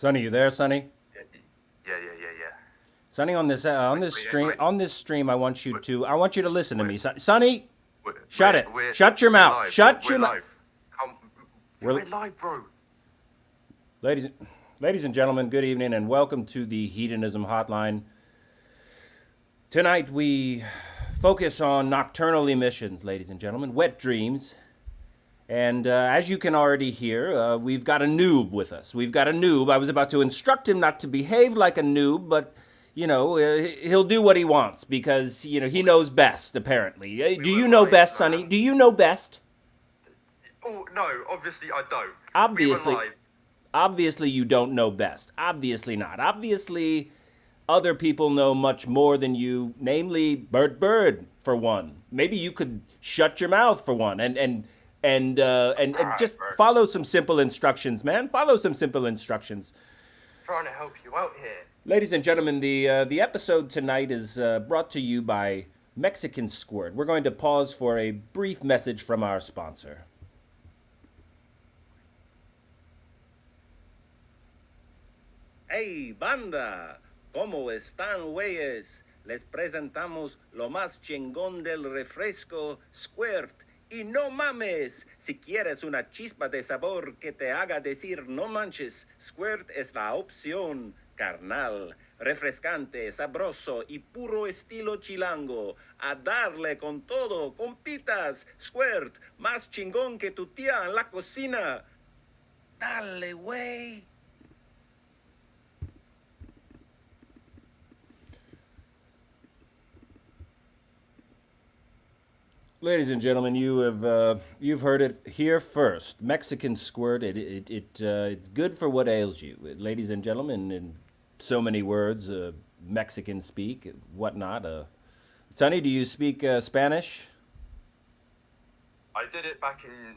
Sonny, you there, Sonny? Yeah, yeah. Sonny, on this Wait, wait, wait, stream, I want you to listen to wait, me. Sonny, wait, shut it. Shut your we're mouth. live. We're, Shut we're your mouth. live. Come, We're, we're live, bro. ladies, ladies and gentlemen, good evening and welcome to the Hedonism Hotline. Tonight we focus on nocturnal emissions, ladies and gentlemen, wet dreams. And as you can already hear, we've got a noob with us. We've got a noob. I was about to instruct him not to behave like a noob, but he'll do what he wants because he knows best. Apparently, We do were you know live, best, Sonny? man. Do you know best? Oh no, obviously I don't. We were Obviously, live. obviously you don't know best. Obviously not. Obviously, other people know much more than you. Namely, Burt Byrd for one. Maybe you could shut your mouth for one and All right, just bro. follow some simple instructions, man. Follow some simple instructions. Trying to help you out here. Ladies and gentlemen, the episode tonight is brought to you by Mexican Squirt. We're going to pause for a brief message from our sponsor. Hey, banda, ¿cómo están, güeyes? Les presentamos lo más chingón del refresco Squirt. Y no mames, si quieres una chispa de sabor que te haga decir no manches, Squirt es la opción, carnal. Refrescante, sabroso y puro estilo chilango. A darle con todo, compitas. Squirt, más chingón que tu tía en la cocina. Dale, güey. Ladies and gentlemen, you've heard it here first. Mexican Squirt. It's good for what ails you. Ladies and gentlemen, in so many words, Mexican speak, whatnot. Sonny, do you speak Spanish? I did it back in.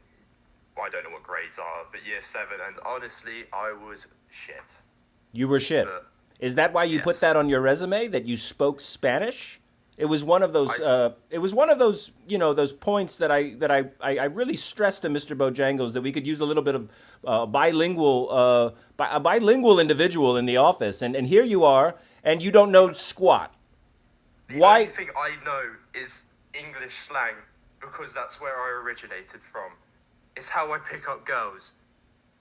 Well, I don't know what grades are, but year 7, and honestly, I was shit. You were shit. But Is that why you put yes, that on your resume that you spoke Spanish? It was one of those. I. It was one of those. Those points that I really stressed to Mr. Bojangles that we could use a little bit of a bilingual individual in the office, and here you are, and you don't know squat. The only Why? thing I know is English slang because that's where I originated from. It's how I pick up girls.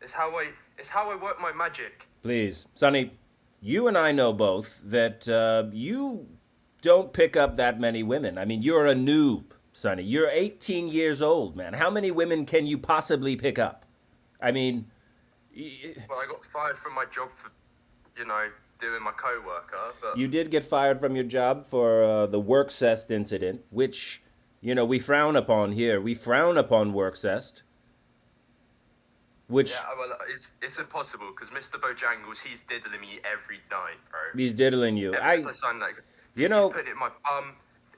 It's how I work my magic. Please, Sonny, you and I know both that you don't pick up that many women. I mean, you're a noob, Sonny. You're 18 years old, man. How many women can you possibly pick up? I mean, Well, I got fired from my job for, doing my co-worker, but you did get fired from your job for the work cest incident, which, we frown upon here. We frown upon work cest, which yeah, well, it's impossible because Mr. Bojangles, he's diddling me every night, bro. he's diddling you. Ever since I signed that, You he's know, putting it in my bum.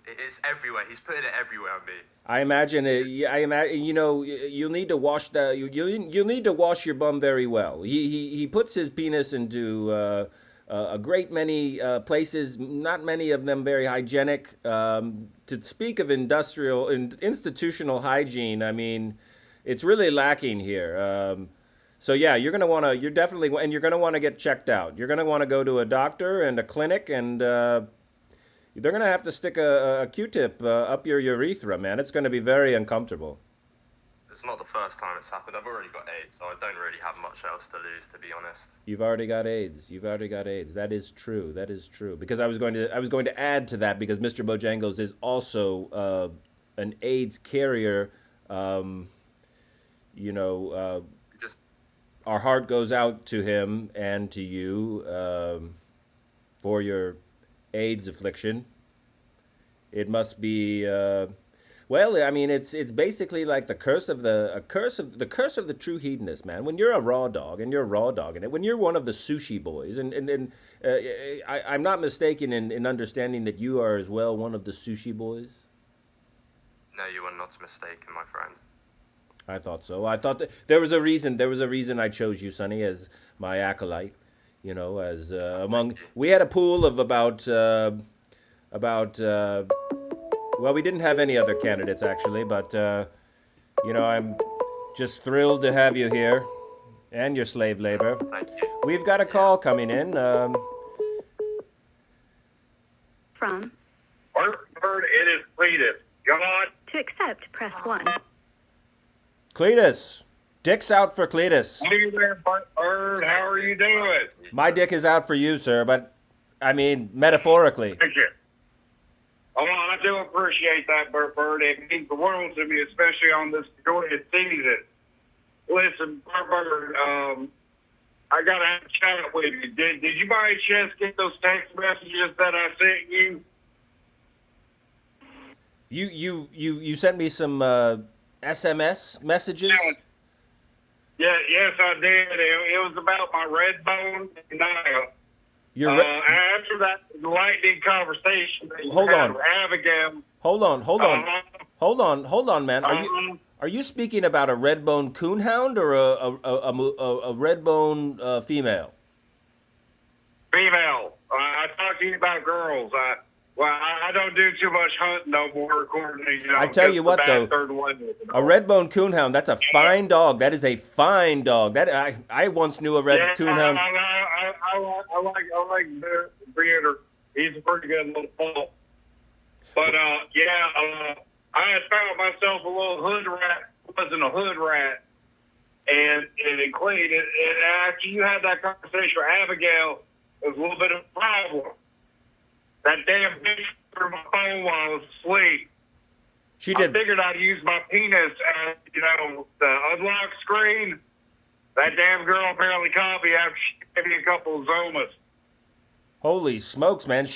It's everywhere. He's putting it everywhere on me. I imagine it. I imagine you'll need to wash that. You'll need to wash your bum very well. He puts his penis into a great many places. Not many of them very hygienic. To speak of institutional hygiene, I mean, it's really lacking here. So yeah, you're gonna want to get checked out. You're gonna want to go to a doctor and a clinic and. They're gonna have to stick a Q-tip up your urethra, man. It's gonna be very uncomfortable. It's not the first time it's happened. I've already got AIDS, so I don't really have much else to lose, to be honest. You've already got AIDS. You've already got AIDS. That is true. That is true. Because I was going to add to that because Mr. Bojangles is also an AIDS carrier. Um, you know, Just our heart goes out to him and to you for your AIDS affliction. It must be. Well, I mean, it's basically like the curse of the curse of the true hedonist, man. When you're a raw dog and you're raw dogging it, when you're one of the sushi boys, and I'm not mistaken in understanding that you are as well one of the sushi boys. no, you are not mistaken, my friend. I thought so. I thought that there was a reason. There was a reason I chose you, Sonny, as my acolyte. As Thank among you. we had a pool of about. Well, we didn't have any other candidates actually, but I'm just thrilled to have you here. And your slave labor. Thank you. We've got a call coming in. From. Burt, it is Cletus. God. To accept, press 1. Cletus. Dick's out for Cletus. Hey there, Burt. How are you doing? My dick is out for you, sir, but I mean, metaphorically. Thank you. Oh, I do appreciate that, Burt. It means the world to me, especially on this joyous season. Listen, Burt, I got to have a chat with you. Did you by any chance get those text messages that I sent you? You sent me some SMS messages? Yes, I did. It was about my red bone and You're after that lightning conversation that you Hold had on. with Abigail. Hold on, man. Uh-huh. Are you speaking about a red bone coonhound or a red bone female? Female. I talk to you about girls. I don't do too much hunting no more, according to, I tell you what, though, a red bone coonhound, that's a fine dog. That is a fine dog. That I once knew a red coonhound. I like Breeder. He's a pretty good little pup. But I had found myself a little hood rat. It wasn't a hood rat, and it cleaned it. And after you had that conversation with Abigail, there was a little bit of a problem. That damn bitch threw my phone while I was asleep. She did. I figured I'd use my penis as, the unlock screen. That damn girl apparently caught me after she gave me a couple of Zomas. Holy smokes, man!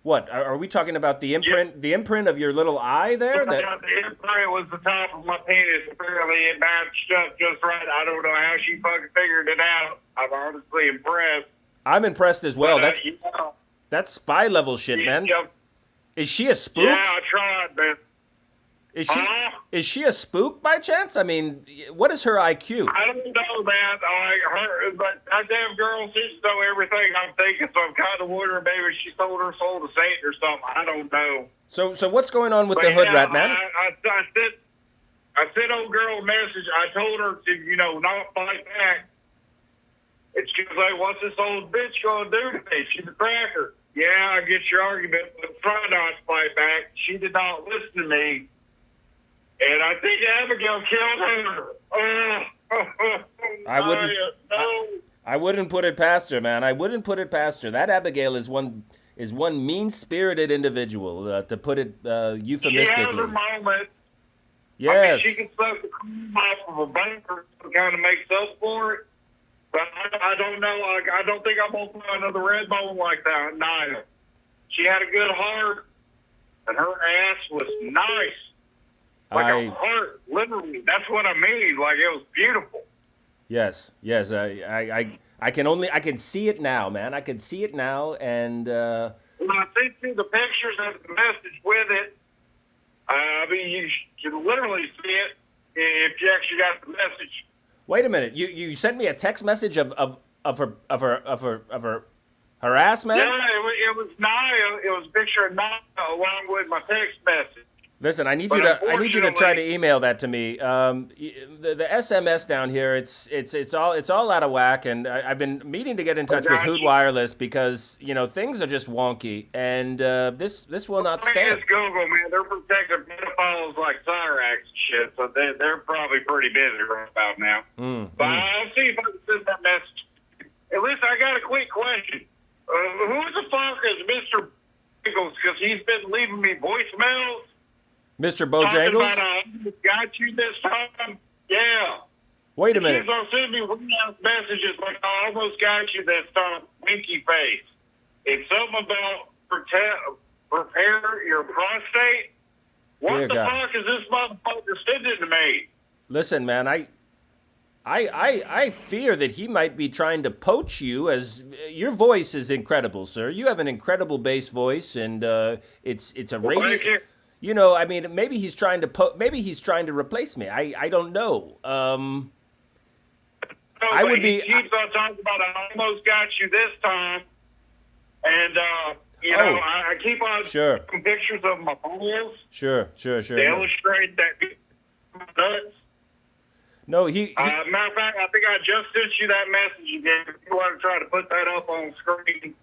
What are we talking about? The imprint, the imprint of your little eye there. The imprint was the top of my penis. Apparently it matched up just right. I don't know how she fucking figured it out. I'm honestly impressed. I'm impressed as well. But, That's spy level shit, man. Yep. Is she a spook? Yeah, I tried, man. Is she a spook by chance? I mean, what is her IQ? I don't know, man. But that damn girl seems to know everything I'm thinking, so I'm kind of wondering maybe she sold her soul to Satan or something. I don't know. So what's going on with the hood rat, man? I sent old girl a message. I told her to, not fight back. And she was like, what's this old bitch going to do to me? She's a cracker. Yeah, I get your argument, but try not to fight back. She did not listen to me. And I think Abigail killed her. I wouldn't put it past her, man. I wouldn't put it past her. That Abigail is one mean-spirited individual, to put it euphemistically. She has her moment. Yes. I mean, she can suck the cream off of a banker to kind of makes up for it. But I don't know. I don't think I'm going to find another red bone like that, Naya. She had a good heart, and her ass was nice. Like a heart, literally. That's what I mean. Like, it was beautiful. Yes. I can see it now, man. I can see it now, and when I sent you the pictures and the message with it, I mean, you can literally see it if you actually got the message. Wait a minute. You sent me a text message of her ass, man? Yeah, it was Naya. It was a picture of Naya along with my text message. Listen, I need you to try to email that to me. The SMS down here, it's all out of whack, and I've been meaning to get in touch with Hood Wireless because things are just wonky, and this will not stand. It's Google, man. They're protecting pedophiles like Cyrax and shit, so they're probably pretty busy right about now. But I'll see if I can send that message. Hey, listen, I got a quick question. Who the fuck is Mr. Bojangles? Because he's been leaving me voicemails. Mr. Bojangles? Got you this time? Yeah. Wait a minute. He's going to send me messages like, I almost got you this time, winky face. It's something about prepare your prostate. What Dear the God. fuck is this motherfucker sending to me? Listen, man, I fear that he might be trying to poach you, as your voice is incredible, sir. You have an incredible bass voice, and it's a radio. Thank you. I mean, maybe he's trying to replace me. I don't know. I would be. He keeps on talking about I almost got you this time, and I keep on taking pictures of my balls. Sure. To illustrate that nuts. No, Matter of fact, I think I just sent you that message again. If you want to try to put that up on screen,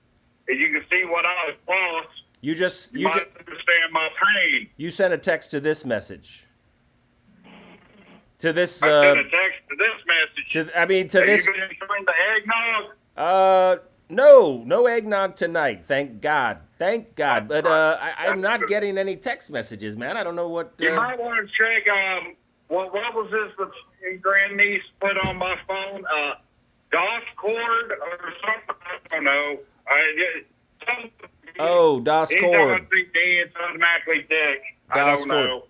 and you can see what I was lost, you might understand my pain. you sent a text to this message. To this. I sent a text to this message. To this. You been enjoying the eggnog? No eggnog tonight. Thank God. But I'm not getting any text messages, man. I don't know what. You might want to check. What was this that your grandniece put on my phone? DOS cord or something? I don't know. DOS cord. It's automatically tick. I don't know.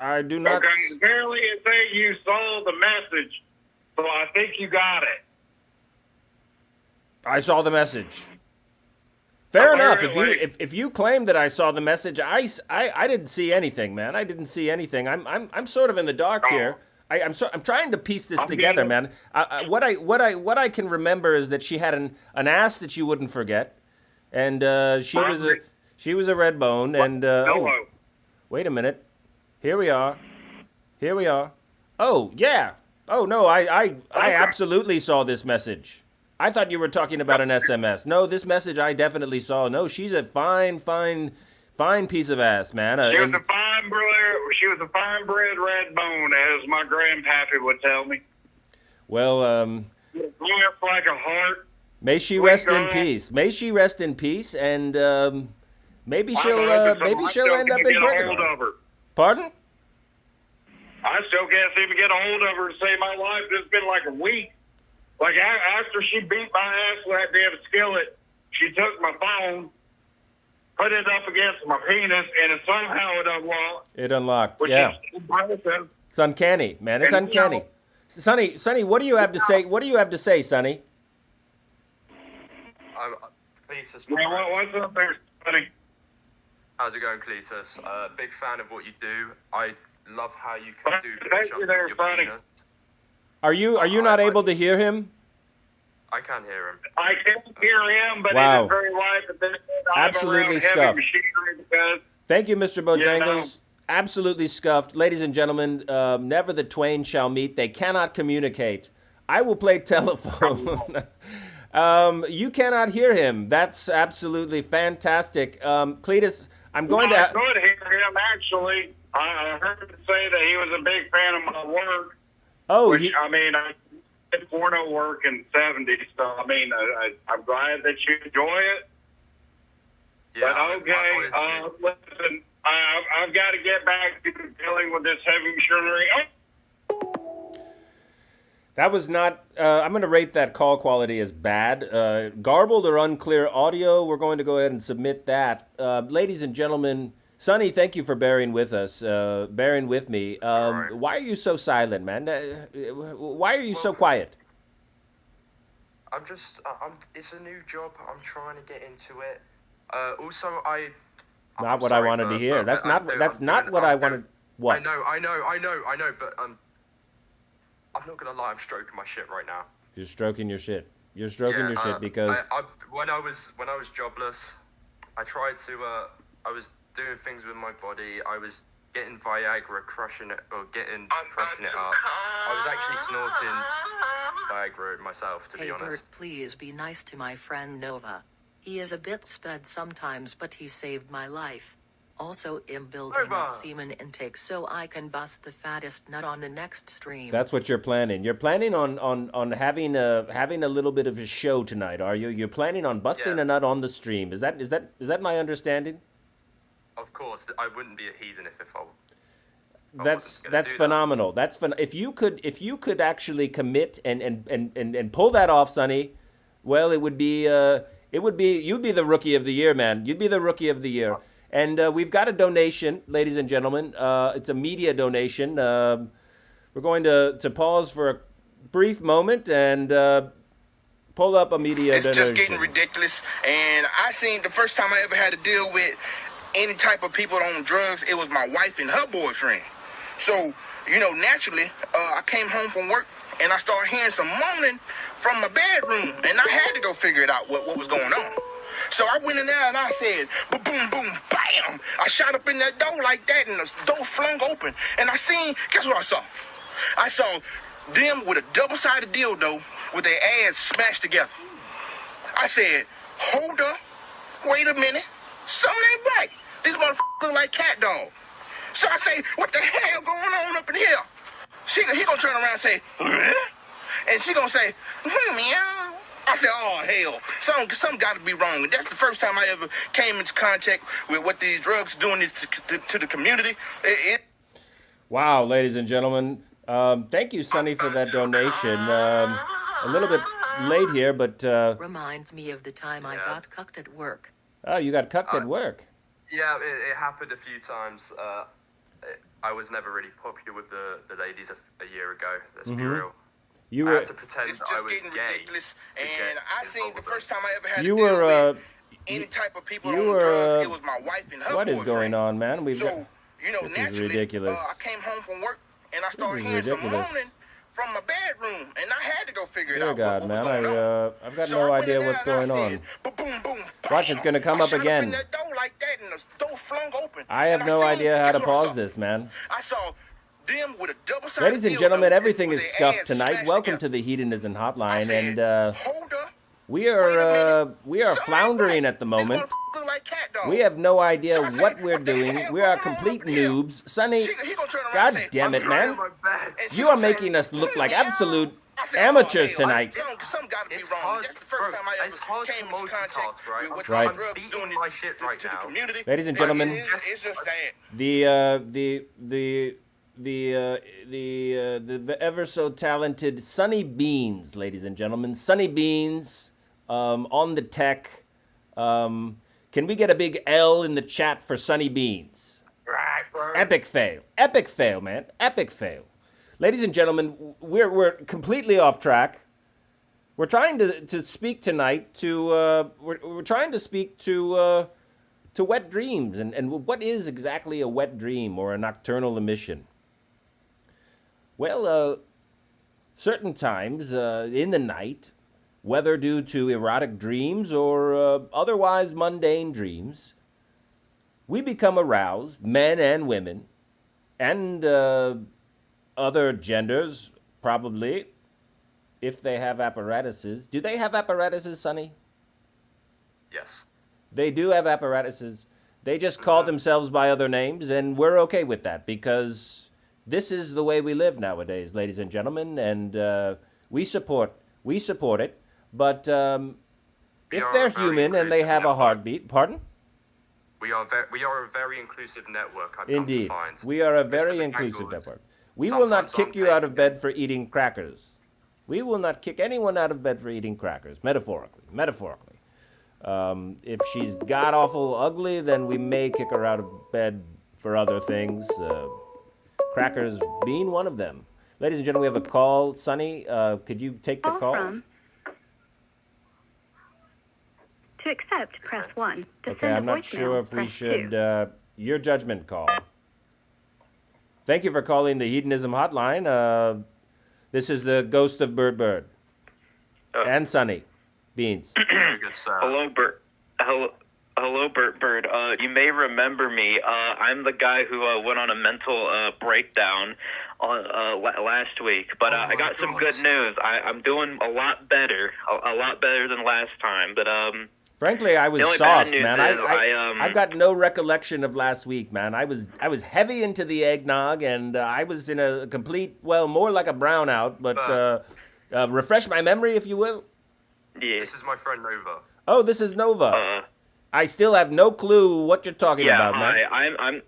I do not. Okay, apparently it says you saw the message, so I think you got it. I saw the message. Fair enough. Apparently. If you claim that I saw the message, I didn't see anything, man. I didn't see anything. I'm sort of in the dark here. I'm trying to piece this together, man. What I can remember is that she had an ass that you wouldn't forget, and she was a red bone. And wait a minute, here we are. Oh yeah. Oh no, I absolutely saw this message. I thought you were talking about an SMS. No, this message I definitely saw. No, she's a fine piece of ass, man. She was a fine bred red bone, as my grandpappy would tell me. Well, like a heart. May she rest in peace. May she rest in peace, and maybe she'll end up in purgatory. Pardon? I still can't seem to get a hold of her to save my life. It's been like a week. Like, after she beat my ass with that damn skillet, she took my phone, put it up against my penis, and somehow it unlocked. It unlocked, which yeah. Is impressive. It's uncanny, man. It's uncanny. Sonny, what do you have to say? What do you have to say, Sonny? Man, what's up there, Sonny? How's it going, Cletus? Big fan of what you do. I love how you can do Thank you there, Sonny. Are you not able to hear him? I can hear him. I can hear him, but wow. it is very light. Absolutely scuffed. Thank you, Mr. Bojangles. Absolutely scuffed. Ladies and gentlemen, never the twain shall meet. They cannot communicate. I will play telephone. You cannot hear him. That's absolutely fantastic. Cletus, I'm going to... I could hear him, actually. I heard him say that he was a big fan of my work. Oh, I did porno work in the 70s, so I'm glad that you enjoy it. Yeah, but okay, listen, I've got to get back to dealing with this heavy machinery. That was not, I'm going to rate that call quality as bad. Garbled or unclear audio, we're going to go ahead and submit that. Ladies and gentlemen, Sonny, thank you for bearing with us, bearing with me. Right. Why are you so silent, man? Why are you so quiet? It's a new job. I'm trying to get into it. Not what I wanted to hear. That's not what I wanted. What? I know, but I'm not gonna lie. I'm stroking my shit right now. You're stroking your shit. You're stroking your shit because when I was jobless, I tried to. I was doing things with my body. I was getting Viagra, crushing it up. I was actually snorting Viagra myself, to be honest. Hey Bert, please be nice to my friend Nova. He is a bit sped sometimes, but he saved my life. Also, I'm building up semen intake so I can bust the fattest nut on the next stream. That's what you're planning. You're planning on having a little bit of a show tonight, are you? You're planning on busting a nut on the stream. Is that my understanding? Of course, I wouldn't be a heathen if I That's phenomenal. That's if you could actually commit and pull that off, Sonny. Well, you'd be the rookie of the year, man. You'd be the rookie of the year. And we've got a donation, ladies and gentlemen. It's a media donation. We're going to pause for a brief moment and pull up a media donation. It's just getting ridiculous. And I seen the first time I ever had to deal with any type of people on drugs, it was my wife and her boyfriend. So, naturally, I came home from work and I started hearing some moaning from my bedroom, and I had to go figure it out what was going on. So I went in there and I said, boom, boom, boom, bam. I shot up in that door like that and the door flung open. And I seen, guess what I saw? I saw them with a double-sided dildo with their ass smashed together. I said, hold up, wait a minute, something ain't right. These motherfuckers look like cat dog. So I say, what the hell going on up in here? He gonna turn around and say, huh? And she gonna say, meow. I said, oh hell, something got to be wrong. And that's the first time I ever came into contact with what these drugs doing to the community. Wow, ladies and gentlemen, thank you, Sonny, for that donation. A little bit late here, but Reminds me of the time I got cucked at work. oh, you got cucked at work. Yeah, it happened a few times. I was never really popular with the ladies a year ago. Let's be real. You I were had to pretend It's that I just was getting gay. ridiculous. to And get I seen involved the with first them. time I ever had You to deal were, with any type of people you on were, drugs. It was my wife and her what is boyfriend. going on, man? We've got, So, you know, this is naturally, ridiculous. I came home from work and I This started is hearing some ridiculous. moaning from my bedroom, and I had to go figure it Dear out. God, what man, was going on. I've got So no I went idea in what's there and going I on. said, boom, boom, Watch, bam. it's gonna come I up shot again. in that door like that, and the door flung open. I have And no seen- idea how to guess what I pause saw? this, man. I saw them with a double-sided Ladies and dildo gentlemen, everything with is their scuffed ass tonight. smashed Welcome together. to the Hedonism I Hotline, said, and hold up. we Wait a are minute. we are Something floundering ain't at the right. These moment. motherfuckers look like cat dogs. We have no idea So I said, what we're what the doing. hell We are going on complete up here? noobs. Sonny, He gonna turn around God and say, damn it, I'm trying man. my best. and she You are gonna say, making us look like meow. absolute I said, amateurs hell, tonight. Something gotta be It's wrong. hard, That's the first bro, time I ever it's hard came to into contact multitask, right? with what Right. drugs I'm doing beating my shit right to the now. community. Ladies and gentlemen, It's just sad. the ever so talented Sonny Beans, ladies and gentlemen, Sonny Beans, on the tech. Can we get a big L in the chat for Sonny Beans? Right, bro. Epic fail, man, epic fail. Ladies and gentlemen, we're completely off track. We're trying to speak tonight to we're trying to speak to wet dreams and what is exactly a wet dream or a nocturnal emission. Well, certain times in the night, whether due to erotic dreams or otherwise mundane dreams, we become aroused, men and women, and other genders, probably, if they have apparatuses. Do they have apparatuses, Sonny? Yes. They do have apparatuses. They just call themselves by other names, and we're okay with that because this is the way we live nowadays, ladies and gentlemen, and we support it. But if are they're a very human and they inclusive have a network. heartbeat, pardon? We are a very inclusive network. I've Indeed, come to find. we are a Mr. very Bojangles. inclusive network. We will not Sometimes kick I'm you out of taking bed for eating crackers. We will not kick anyone out of bed for eating crackers, metaphorically. If she's god awful ugly, then we may kick her out of bed for other things. Crackers being one of them. Ladies and gentlemen, we have a call. Sonny, could you take the Call call? from. To accept, press 1. To Okay, send a I'm not voicemail, sure if we press should. 2. Your judgment call. Thank you for calling the Hedonism Hotline. This is the Ghost of Burt Byrd. And Sonny Beans. Very good, sir. Hello, Bert. Hello, Burt Byrd. You may remember me. I'm the guy who went on a mental breakdown last week. But Oh I my got some God. good news. I'm doing a lot better. A lot better than last time. But Frankly, I was The only bad sauced, news man. is I've got no recollection of last week, man. I was heavy into the eggnog, and I was in a complete, well, more like a brownout. But refresh my memory, if you will. yeah. This is my friend Nova. Oh, this is Nova. I still have no clue what you're talking Yeah. about, man. I'm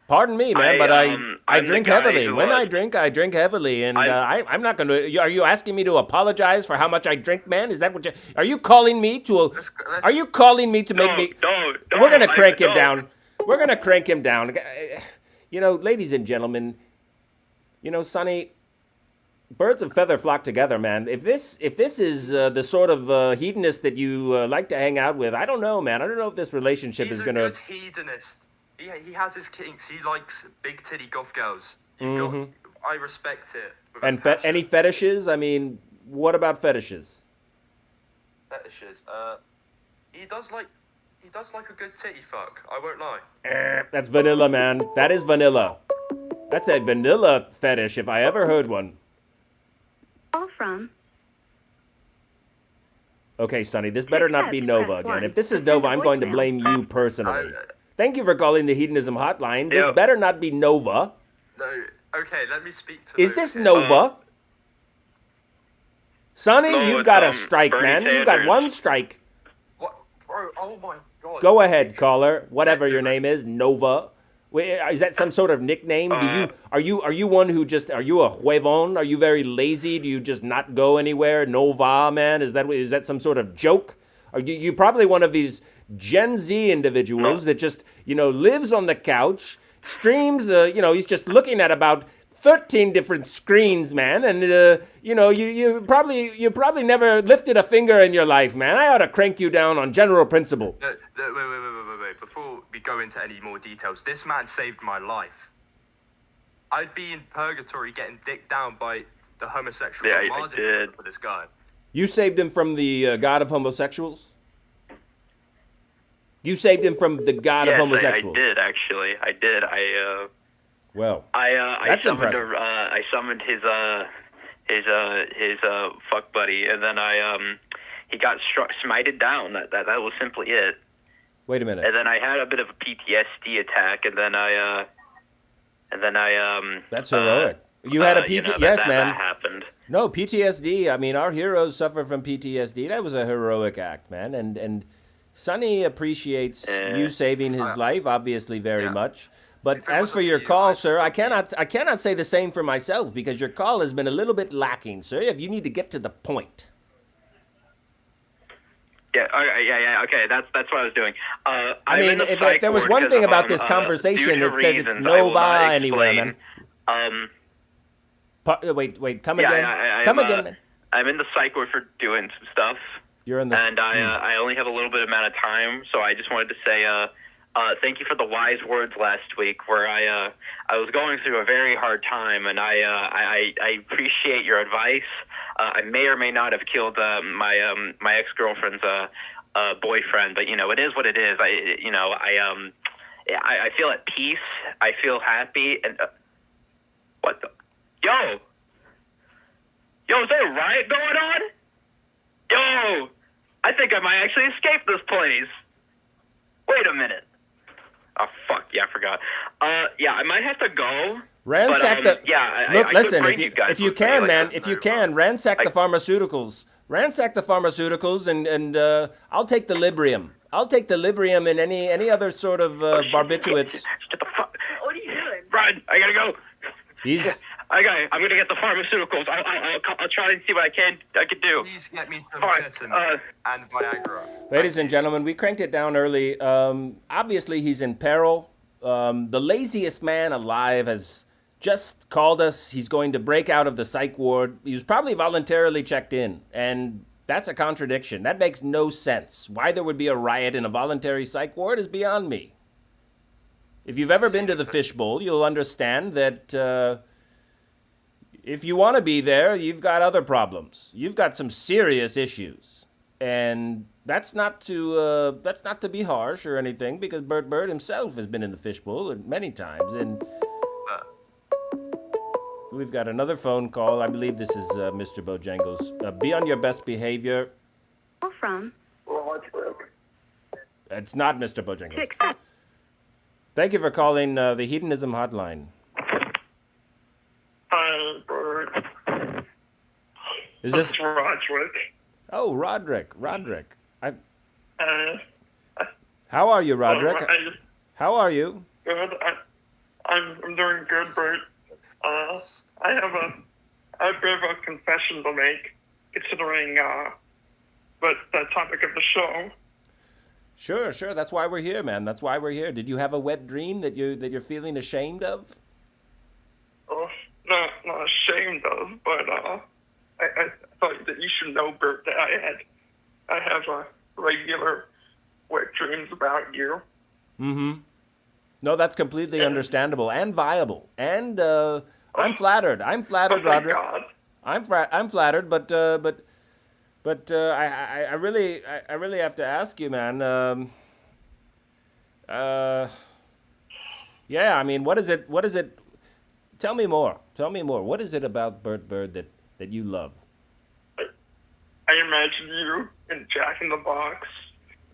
Pardon me, man, but I I'm the drink guy heavily. who, When I drink heavily, and I'm not going to. Are you asking me to apologize for how much I drink, man? Is that what you? Are you calling me to? Are you calling me to make me? Don't. We're gonna crank him don't. down. We're gonna crank him down. You know, ladies and gentlemen. You know, Sonny. Birds of feather flock together, man. If this is the sort of hedonist that you like to hang out with, I don't know, man. I don't know if this relationship He's is a gonna. good hedonist. He has his kinks. He likes big titty goth girls. I respect it. with a And passion. any fetishes? I mean, what about fetishes? fetishes? he does like a good titty fuck. I won't lie. That's vanilla, man. That is vanilla. That's a vanilla fetish if I ever heard one. Call from. Okay, Sonny, this better not be Accept, Nova press again. one. If this is Send Nova, a I'm going to voicemail. blame you personally. I- Thank you for calling the Hedonism Hotline. This Yeah. better not be Nova. No. Okay, let me speak to. Is Luke this here. Nova? Sonny, No, you've it's, got a strike, Bernie man. You've got Sanders. one strike. What, bro? Oh my god. Go ahead, caller. Whatever your name is, Nova. Wait, is that some sort of nickname? Are you one who just are you a huevon? Are you very lazy? Do you just not go anywhere? Nova, man. Is that some sort of joke? Are you probably one of these Gen Z individuals that just lives on the couch, streams? He's just looking at about 13 different screens, man, and you probably never lifted a finger in your life, man. I ought to crank you down on general principle. No, wait. Before we go into any more details, this man saved my life. I'd be in purgatory getting dicked down by the homosexual Yeah, I Mars did. for this guy. You saved him from the god of homosexuals? You saved him from the god of Yes, homosexuals? I did actually. I did. Well, I that's summoned impressive. I summoned his fuck buddy, and then he got smited down. That was simply it. wait a minute. And then I had a bit of a PTSD attack, and then I That's heroic. You had a PT. Yes, man. That happened. No, PTSD. I mean, our heroes suffer from PTSD. That was a heroic act, man. And Sonny appreciates you saving his life, obviously, very much. But If it as wasn't for your for you, call, I'd sir, I still be- cannot say the same for myself because your call has been a little bit lacking, sir. If you need to get to the point. Yeah, okay, that's what I was doing. I I'm in mean, the if psych there was ward one thing 'cause, about this due conversation, to it's that it's reasons I will Nova not anywhere, man. explain. Wait, come Yeah, again. Come again, man. I'm in the psych ward for doing some stuff, You're in the. and I only have a little bit amount of time, so I just wanted to say thank you for the wise words last week, where I was going through a very hard time, and I appreciate your advice. I may or may not have killed my ex-girlfriend's boyfriend, but it is what it is. I feel at peace. I feel happy, and what the. Yo, is there a riot going on? Yo, I think I might actually escape this place. Wait a minute. Oh, fuck, yeah, I forgot. Yeah, I might have to go. Ransack but, the. yeah, Look, I listen. could bring If guys you with me, can, like, man, this. if you can, ransack the pharmaceuticals. Ransack the pharmaceuticals, and I'll take the Librium. I'll take the Librium and any other sort of barbiturates. Shut the fuck. What are you doing? Run, I gotta go. He's. I'm gonna get the pharmaceuticals. I'll try and see what I can do. Please get me some All right, ketamine and Viagra. Ladies and gentlemen, we cranked it down early. Obviously, he's in peril. The laziest man alive has just called us. He's going to break out of the psych ward. He was probably voluntarily checked in, and that's a contradiction. That makes no sense. Why there would be a riot in a voluntary psych ward is beyond me. If you've ever been to the Fishbowl, you'll understand that if you want to be there, you've got other problems. You've got some serious issues, and that's not to be harsh or anything, because Burt Byrd himself has been in the Fishbowl many times. And we've got another phone call. I believe this is Mr. Bojangles. Be on your best behavior. Call from. It's not Mr. To Bojangles. accept. Thank you for calling the Hedonism Hotline. Hi, Bert. Is this? It's Roderick. Oh, Roderick. Uh, How are you, Roderick? Alright. How are you? Good. I'm doing good, Bert. I have a bit of a confession to make, considering but the topic of the show. Sure. That's why we're here, man. That's why we're here. Did you have a wet dream that you're feeling ashamed of? Oh, not ashamed of, but I thought that you should know, Bert, that I have regular wet dreams about you. Mm-hmm. No, that's completely understandable and viable. And I'm flattered. I'm flattered, Oh, thank Roderick. God. I'm flattered, but But I really have to ask you, man. Uh, yeah, I mean, what is it? What is it? Tell me more. Tell me more. What is it about Burt Byrd that you love? I imagine you in Jack in the Box,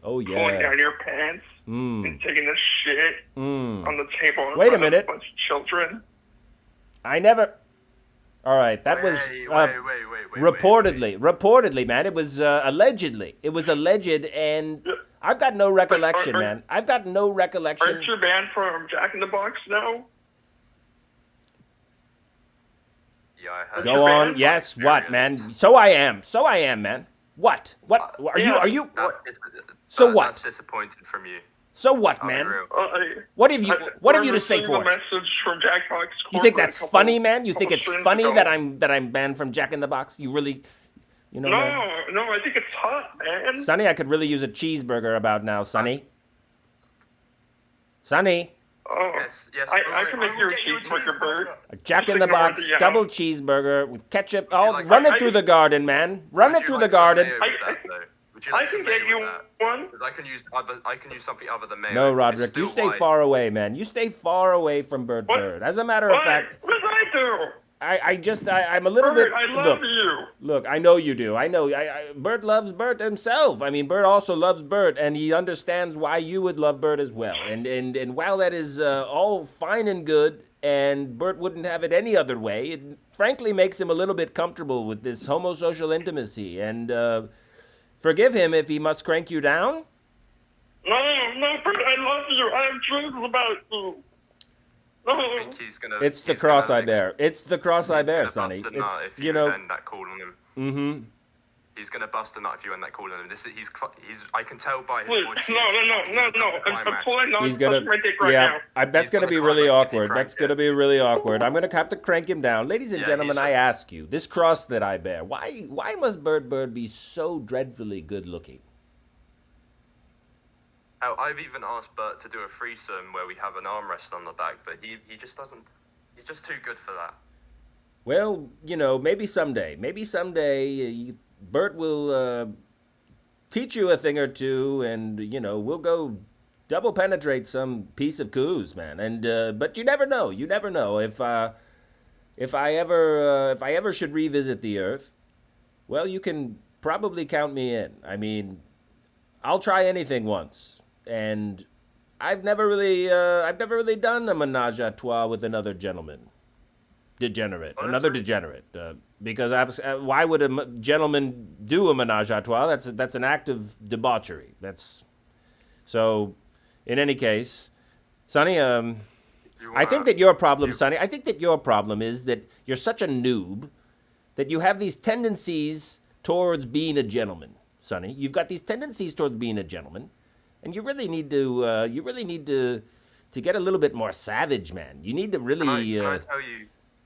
Oh pulling yeah. down your pants and taking a shit on the table in Wait a front of minute. a bunch of children. I never. All right, that was Wait, reportedly, man. It was allegedly. It was alleged, and I've got no recollection, man. I've got no recollection. Aren't you banned from Jack in the Box now? Yeah, I heard. Go on. Yes. What, man? So I am. So I am, man. What? What? Are you? Are you? So what? That's disappointing from you. So what, I'll be man? real. What have you? What have you to say a for it? message from Jackbox. You think that's funny, man? You think it's streams funny ago. that I'm banned from Jack in the Box? You really, you know, man? No, I think it's hot, man. Sonny, I could really use a cheeseburger about now, Sonny. Sonny, Oh, Yes. I can make you a cheeseburger, Bert. a Jack Just in the ignore Box the, double cheeseburger with ketchup. Oh, like- run it I- through the garden, man. Run it through the garden. Would you I like can some get mayo you with that? one. 'Cause I can use something other than mayo. No, It's Roderick, you still stay white. far away, man. You stay far away from Burt What? Byrd. As a matter of What? fact, What did I do? I'm a little Bert, bit. I love you. Look, I know you do. I know. Bert loves Bert himself. I mean, Bert also loves Bert, and he understands why you would love Bert as well. And while that is all fine and good, and Bert wouldn't have it any other way, it frankly makes him a little bit comfortable with this homosocial intimacy. And forgive him if he must crank you down. No, Bert, I love you. I have dreams about you. I No. think he's gonna. It's the he's cross gonna I bear. It's the cross I bear, He's gonna Sonny. bust a It's nut if you know. end that call on him. Mm-hmm. He's gonna bust a nut if you end that call on him. He's. I can tell by his Wait, voice. no. I'm pulling on He's gonna, my dick right yeah, now. that's He's gonna gonna be cry really like if he awkward. cranked That's gonna it. be really awkward. I'm gonna have to crank him down, ladies and Yeah, gentlemen. he's- I ask you, this cross that I bear, why must Burt Byrd be so dreadfully good looking? Oh, I've even asked Bert to do a threesome where we have an arm wrestle on the back, but he just doesn't. He's just too good for that. Well, you know, maybe someday, Bert will teach you a thing or two, and you know, we'll go double penetrate some piece of coos, man. And but you never know. You never know if I ever should revisit the Earth. Well, you can probably count me in. I mean, I'll try anything once, and I've never really done a menage a trois with another degenerate, another degenerate. Because why would a gentleman do a menage a trois? That's an act of debauchery. That's so. In any case, Sonny, I think that your problem, Sonny, I think that your problem is that you're such a noob that you have these tendencies towards being a gentleman, Sonny. You've got these tendencies towards being a gentleman, and you really need to get a little bit more savage, man. You need to really. Can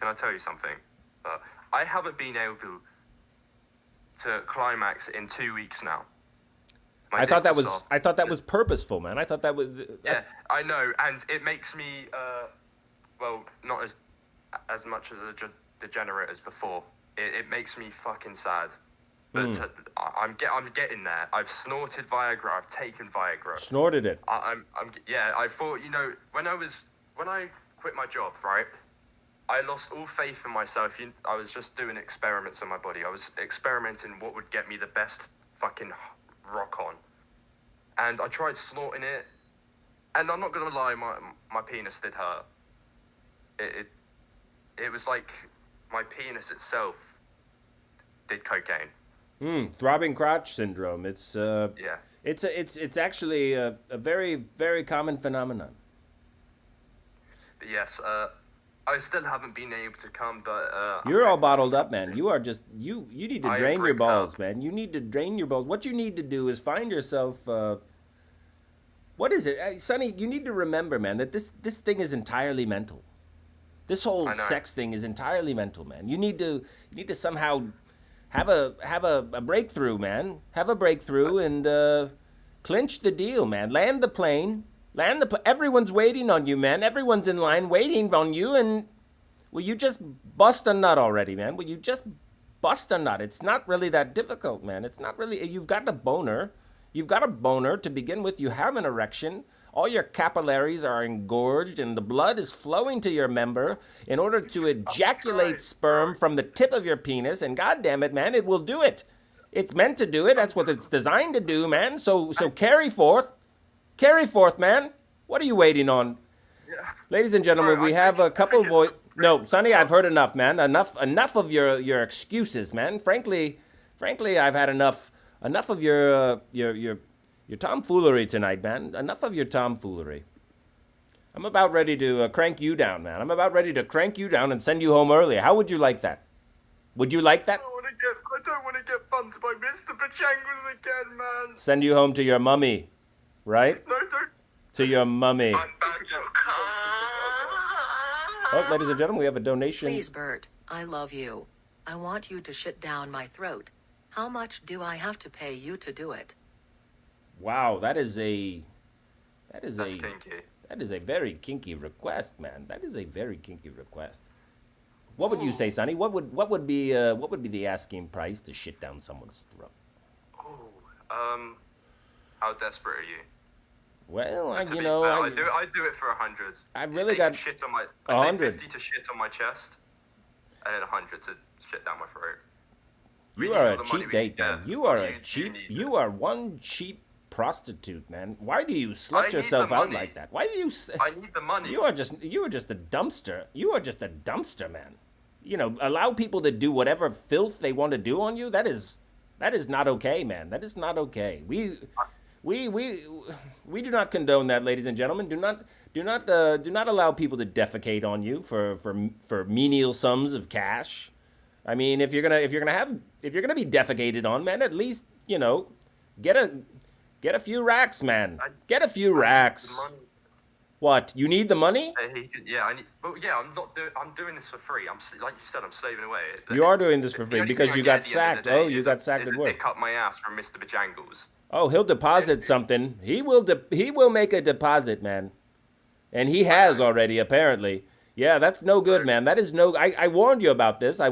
I tell you something? I haven't been able to climax in 2 weeks now. I thought that was purposeful, man. I thought that was. Yeah, I know, and it makes me well, not as much as a degenerate as before. It makes me fucking sad. But I'm getting there. I've snorted Viagra. I've taken Viagra. Snorted it. I thought, you know, when I quit my job, right? I lost all faith in myself. I was just doing experiments on my body. I was experimenting what would get me the best fucking rock on. And I tried snorting it. And I'm not gonna lie, my penis did hurt. It was like my penis itself did cocaine. Throbbing crotch syndrome. It's Yeah. It's actually a very, very common phenomenon. But yes, I still haven't been able to come, but You're all bottled up, man. You are just you need to I am drain your bricked balls, up. man. You need to drain your balls. What you need to do is find yourself what is it? Sonny, you need to remember, man, that this thing is entirely mental. This whole I know. sex thing is entirely mental, man. You need to somehow have a breakthrough, man. Have a breakthrough and clinch the deal, man. Land the plane. Everyone's waiting on you, man. Everyone's in line waiting on you. And will you just bust a nut already, man? Will you just bust a nut. It's not really that difficult, man. It's not really. You've got a boner. You've got a boner to begin with. You have an erection. All your capillaries are engorged and the blood is flowing to your member in order to ejaculate sperm from the tip of your penis. And goddamn it, man, it will do it. It's meant to do it. That's what it's designed to do, man. So carry forth. Carry forth, man. What are you waiting on? Ladies and gentlemen, we have a couple of No, Sonny, I've heard enough, man. Enough of your excuses, man. Frankly, I've had enough of your tomfoolery tonight, man. Enough of your tomfoolery. I'm about ready to crank you down, man. I'm about ready to crank you down and send you home early. How would you like that? Would you like that? I don't want to get bumped by Mr. Bojangles again, man. Send you home to your mummy, right? No, don't. To your mummy. I'm about to Oh, ladies and gentlemen, we have a donation. Please, Bert, I love you. I want you to shit down my throat. How much do I have to pay you to do it? Wow, that is That's a kinky. that is a very kinky request, man. That is a very kinky request. What would you say, Sonny? What would be the asking price to shit down someone's throat? How desperate are you? Well, To be fair, I I'd do it for 100. I really Take got shit on my. 100. 50 to shit on my chest, and then 100 to shit down my throat. We You need are all a the money cheap we date, can man. get. You are a You cheap. need You are one cheap prostitute, man. Why do you I slut need yourself the out money. like that? Why do you? I need the money. You are just a dumpster. You are just a dumpster, man. Allow people to do whatever filth they want to do on you. That is not okay, man. That is not okay. We do not condone that, ladies and gentlemen. Do not allow people to defecate on you for menial sums of cash. I mean, if you're gonna be defecated on, man, at least get a few racks, man. Get a few racks. The money. What? You need the money? Yeah, I need. Well, yeah, I'm doing this for free. Like you said, I'm saving away. You are doing this for The free only because thing you I got get at the end of sacked. the day Oh, you is got a- sacked is at a work. dick up my ass from Mr. Bojangles. Oh, he'll deposit something. He will make a deposit, man. And he has already, apparently. Yeah, that's no good, man. That is no. I warned you about this. But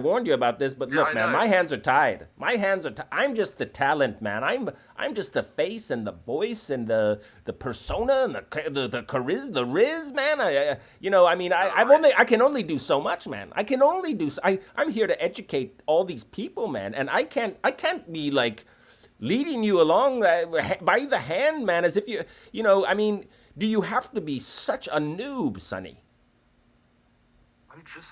Yeah, look, I man, know. my hands are tied. I'm just the talent, man. I'm just the face and the voice and the persona and the charisma, the riz, man. I can only do so much, man. I'm here to educate all these people, man. And I can't be like leading you along by the hand, man, as if do you have to be such a noob, Sonny?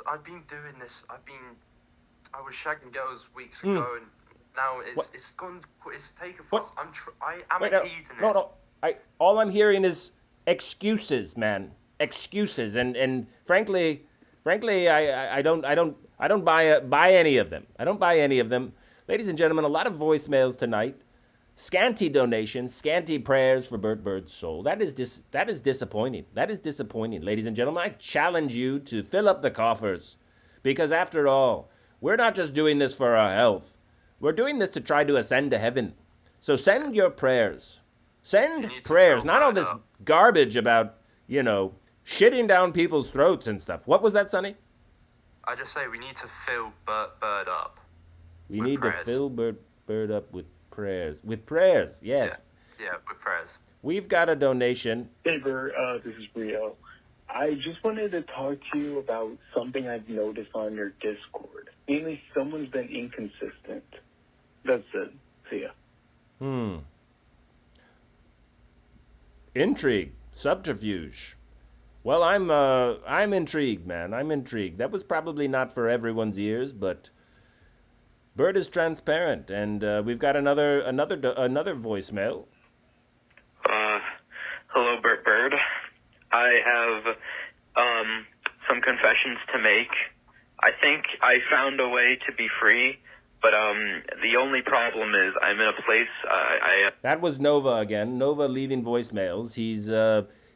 I've been doing this. I was shagging girls weeks ago, and now it's gone. It's taken What? fast. I am Wait, a hedonist. no. All I'm hearing is excuses, man. Excuses, and frankly, I don't buy any of them. I don't buy any of them. Ladies and gentlemen, a lot of voicemails tonight. Scanty donations, scanty prayers for Burt Byrd's soul. That is disappointing. That is disappointing, ladies and gentlemen. I challenge you to fill up the coffers, because after all, we're not just doing this for our health. We're doing this to try to ascend to heaven. So send your prayers. Send You need to prayers, fill not all that this up. garbage about shitting down people's throats and stuff. What was that, Sonny? I just say we need to fill Bird up. We With need prayers. to fill Bird up with prayers. With prayers, yes. Yeah, with prayers. We've got a donation. Hey, Bert, this is Rio. I just wanted to talk to you about something I've noticed on your Discord. Mainly, someone's been inconsistent. That's it. See ya. Intrigue, subterfuge. Well, I'm intrigued, man. I'm intrigued. That was probably not for everyone's ears, but Bert is transparent, and we've got another voicemail. Hello, Burt Byrd. I have some confessions to make. I think I found a way to be free, but the only problem is I'm in a place That was Nova again. Nova leaving voicemails.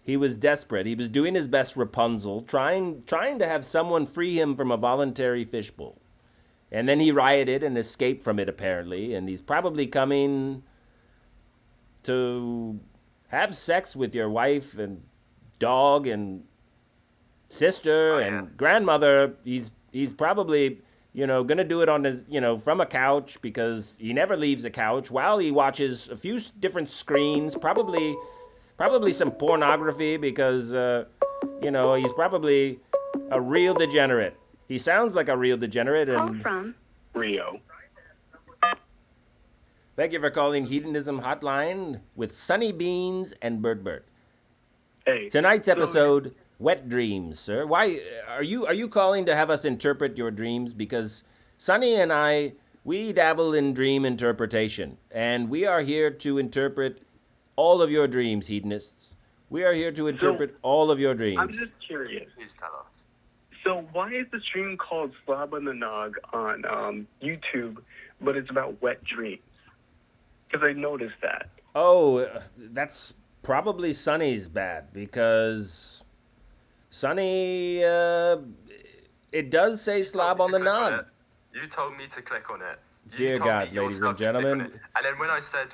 He was desperate. He was doing his best Rapunzel, trying to have someone free him from a voluntary fishbowl. And then he rioted and escaped from it, apparently. And he's probably coming to have sex with your wife and dog and sister and grandmother. He's probably gonna do it on the, from a couch because he never leaves the couch while he watches a few different screens, probably some pornography because, he's probably a real degenerate. He sounds like a real degenerate. Call And from Rio. thank you for calling Hedonism Hotline with Sunny Beans and Burt Burt. Hey. Tonight's episode, Wet Dreams, sir. Why are you calling to have us interpret your dreams? Because Sunny and I, we dabble in dream interpretation, and we are here to interpret all of your dreams, hedonists. We are here to interpret all of your dreams. I'm just curious. Please tell us. So why is the stream called Slob on the Nog on YouTube, but it's about wet dreams? Because I noticed that. Oh, that's probably Sunny's bad because Sunny, it does say slob on the nog. You told me to click on it. Dear God, ladies and gentlemen. And then when I said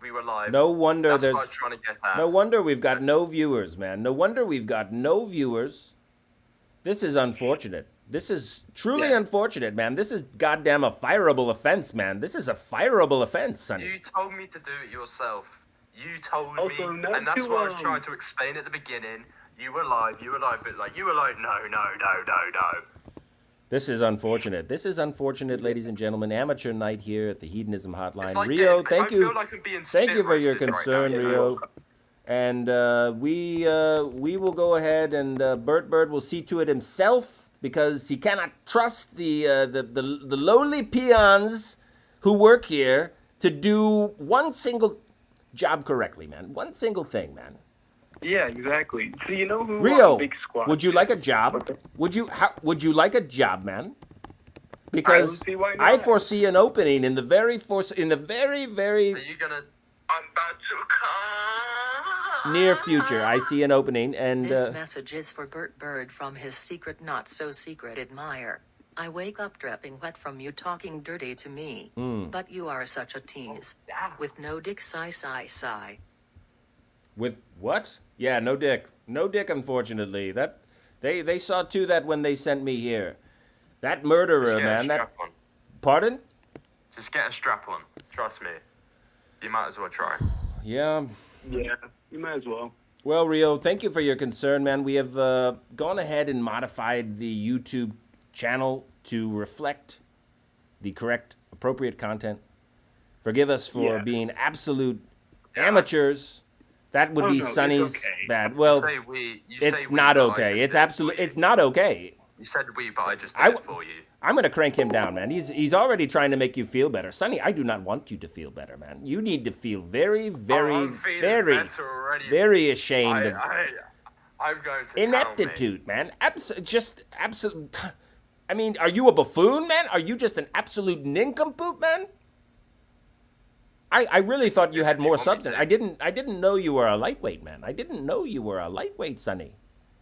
we were live, no wonder that's there's what I was trying to get at. no wonder we've got no viewers, man. No wonder we've got no viewers. This is unfortunate. This is truly unfortunate, man. This is goddamn a fireable offense, man. This is a fireable offense, Sonny. You told me to do it yourself. You told me, not and that's to, what I was trying to explain at the beginning. You were live, but like you were like, no. This is unfortunate. This is unfortunate, ladies and gentlemen. Amateur night here at the Hedonism Hotline. Like Rio, I thank you. feel like I'm being Thank you for your spit roasted concern, right now. Rio. And we will go ahead and Burt Byrd will see to it himself because he cannot trust the lowly peons who work here to do one single job correctly, man. One single thing, man. Yeah, exactly. So you know who Rio, Big Squad would you like a job? Would you like a job, man? Because see why I not. foresee an opening in the very Are you gonna? I'm about to come. near future. I see an opening, and This message is for Burt Byrd from his secret not so secret admirer. I wake up dripping wet from you talking dirty to me. But you are such a tease. With no dick sigh. with what? Yeah, no dick, unfortunately. That they saw to that when they sent me here. That murderer, Just get man. a That strap on. pardon? Just get a strap on. Trust me. You might as well try. Yeah. Yeah, you might as well. Well, Rio, thank you for your concern, man. We have gone ahead and modified the YouTube channel to reflect the correct, appropriate content. Forgive us for being absolute amateurs. That would be no, it's Sonny's okay. bad. Well, You say we, it's say we, not but I okay. just It's did it absolute. for you. It's not okay. You said we, but I just did I it for you. I'm gonna crank him down, man. He's already trying to make you feel better, Sonny. I do not want you to feel better, man. You need to feel very, very, I'm feeling very, better already. very ashamed of I'm going to ineptitude, man. Absolute. I mean, are you a buffoon, man? Are you just an absolute nincompoop, man? I really thought you had more substance. I didn't know you were a lightweight, man. I didn't know you were a lightweight, Sonny.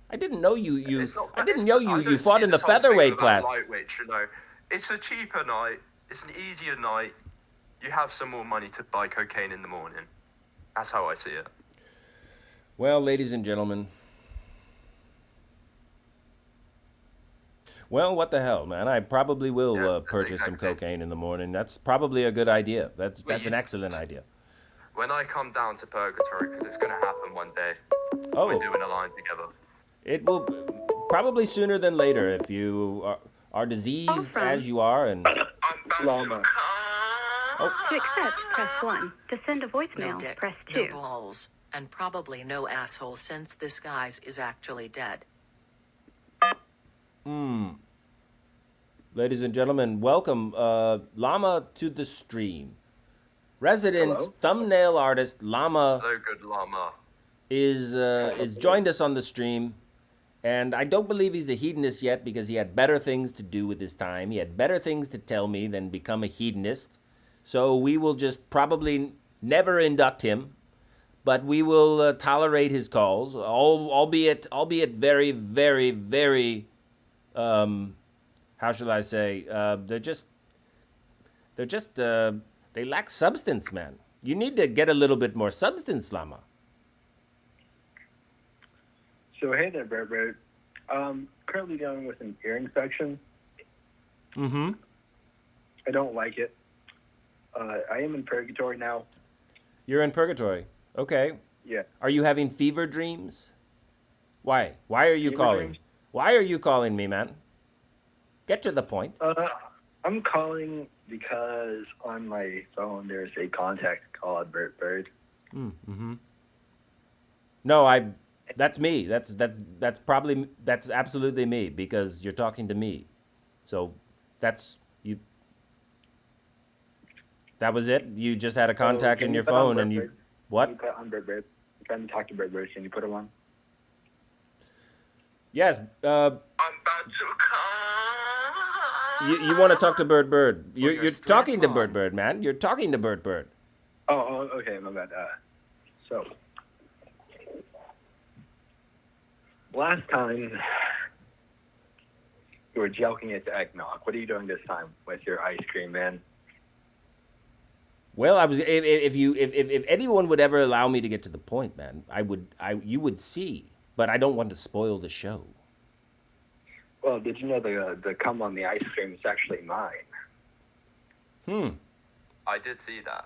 I didn't know you I didn't know you fought in the featherweight class. Lightweight, you know. It's a cheaper night. It's an easier night. You have some more money to buy cocaine in the morning. That's how I see it. Well, ladies and gentlemen. Well, what the hell, man? I probably will purchase some cocaine in the morning. That's probably a good idea. That's an excellent idea. When I come down to Purgatory, because it's going to happen one day, Oh, we're doing a line together. it will probably sooner than later if you are diseased as you are and Llama. To accept, press 1. To send a No voicemail, dick, press no 2. balls, and probably no asshole since this guy's is actually dead. Ladies and gentlemen, welcome Llama to the stream. Resident Hello. thumbnail artist Llama Hello, good llama. is joined us on the stream, and I don't believe he's a hedonist yet because he had better things to do with his time. He had better things to tell me than become a hedonist. So we will just probably never induct him, but we will tolerate his calls, albeit very, very, very. How shall I say? They lack substance, man. You need to get a little bit more substance, Llama. So hey there, Burt Byrd. Currently dealing with an ear infection. Mm-hmm. I don't like it. I am in purgatory now. You're in purgatory. Okay. Yeah. Are you having fever dreams? Why? Why are you Fever calling? dreams? Why are you calling me, man? Get to the point. I'm calling because on my phone there's a contact called Burt Byrd. Mm-hmm. No, that's me. That's absolutely me because you're talking to me. So that's you. That was it. You just had a contact in your phone, and you what? Can you put on Burt Byrd? I'm trying to talk to Burt Byrd. Can you put him on? Yes. I'm about to come. You want to talk to Burt Byrd? You're you're talking to still Burt on. Byrd, man. You're talking to Burt Byrd. Oh, okay, my bad. So, last time you were joking at the eggnog. What are you doing this time with your ice cream, man? Well, I was if anyone would ever allow me to get to the point, man, you would see, but I don't want to spoil the show. Well, did you know the cum on the ice cream is actually mine? I did see that.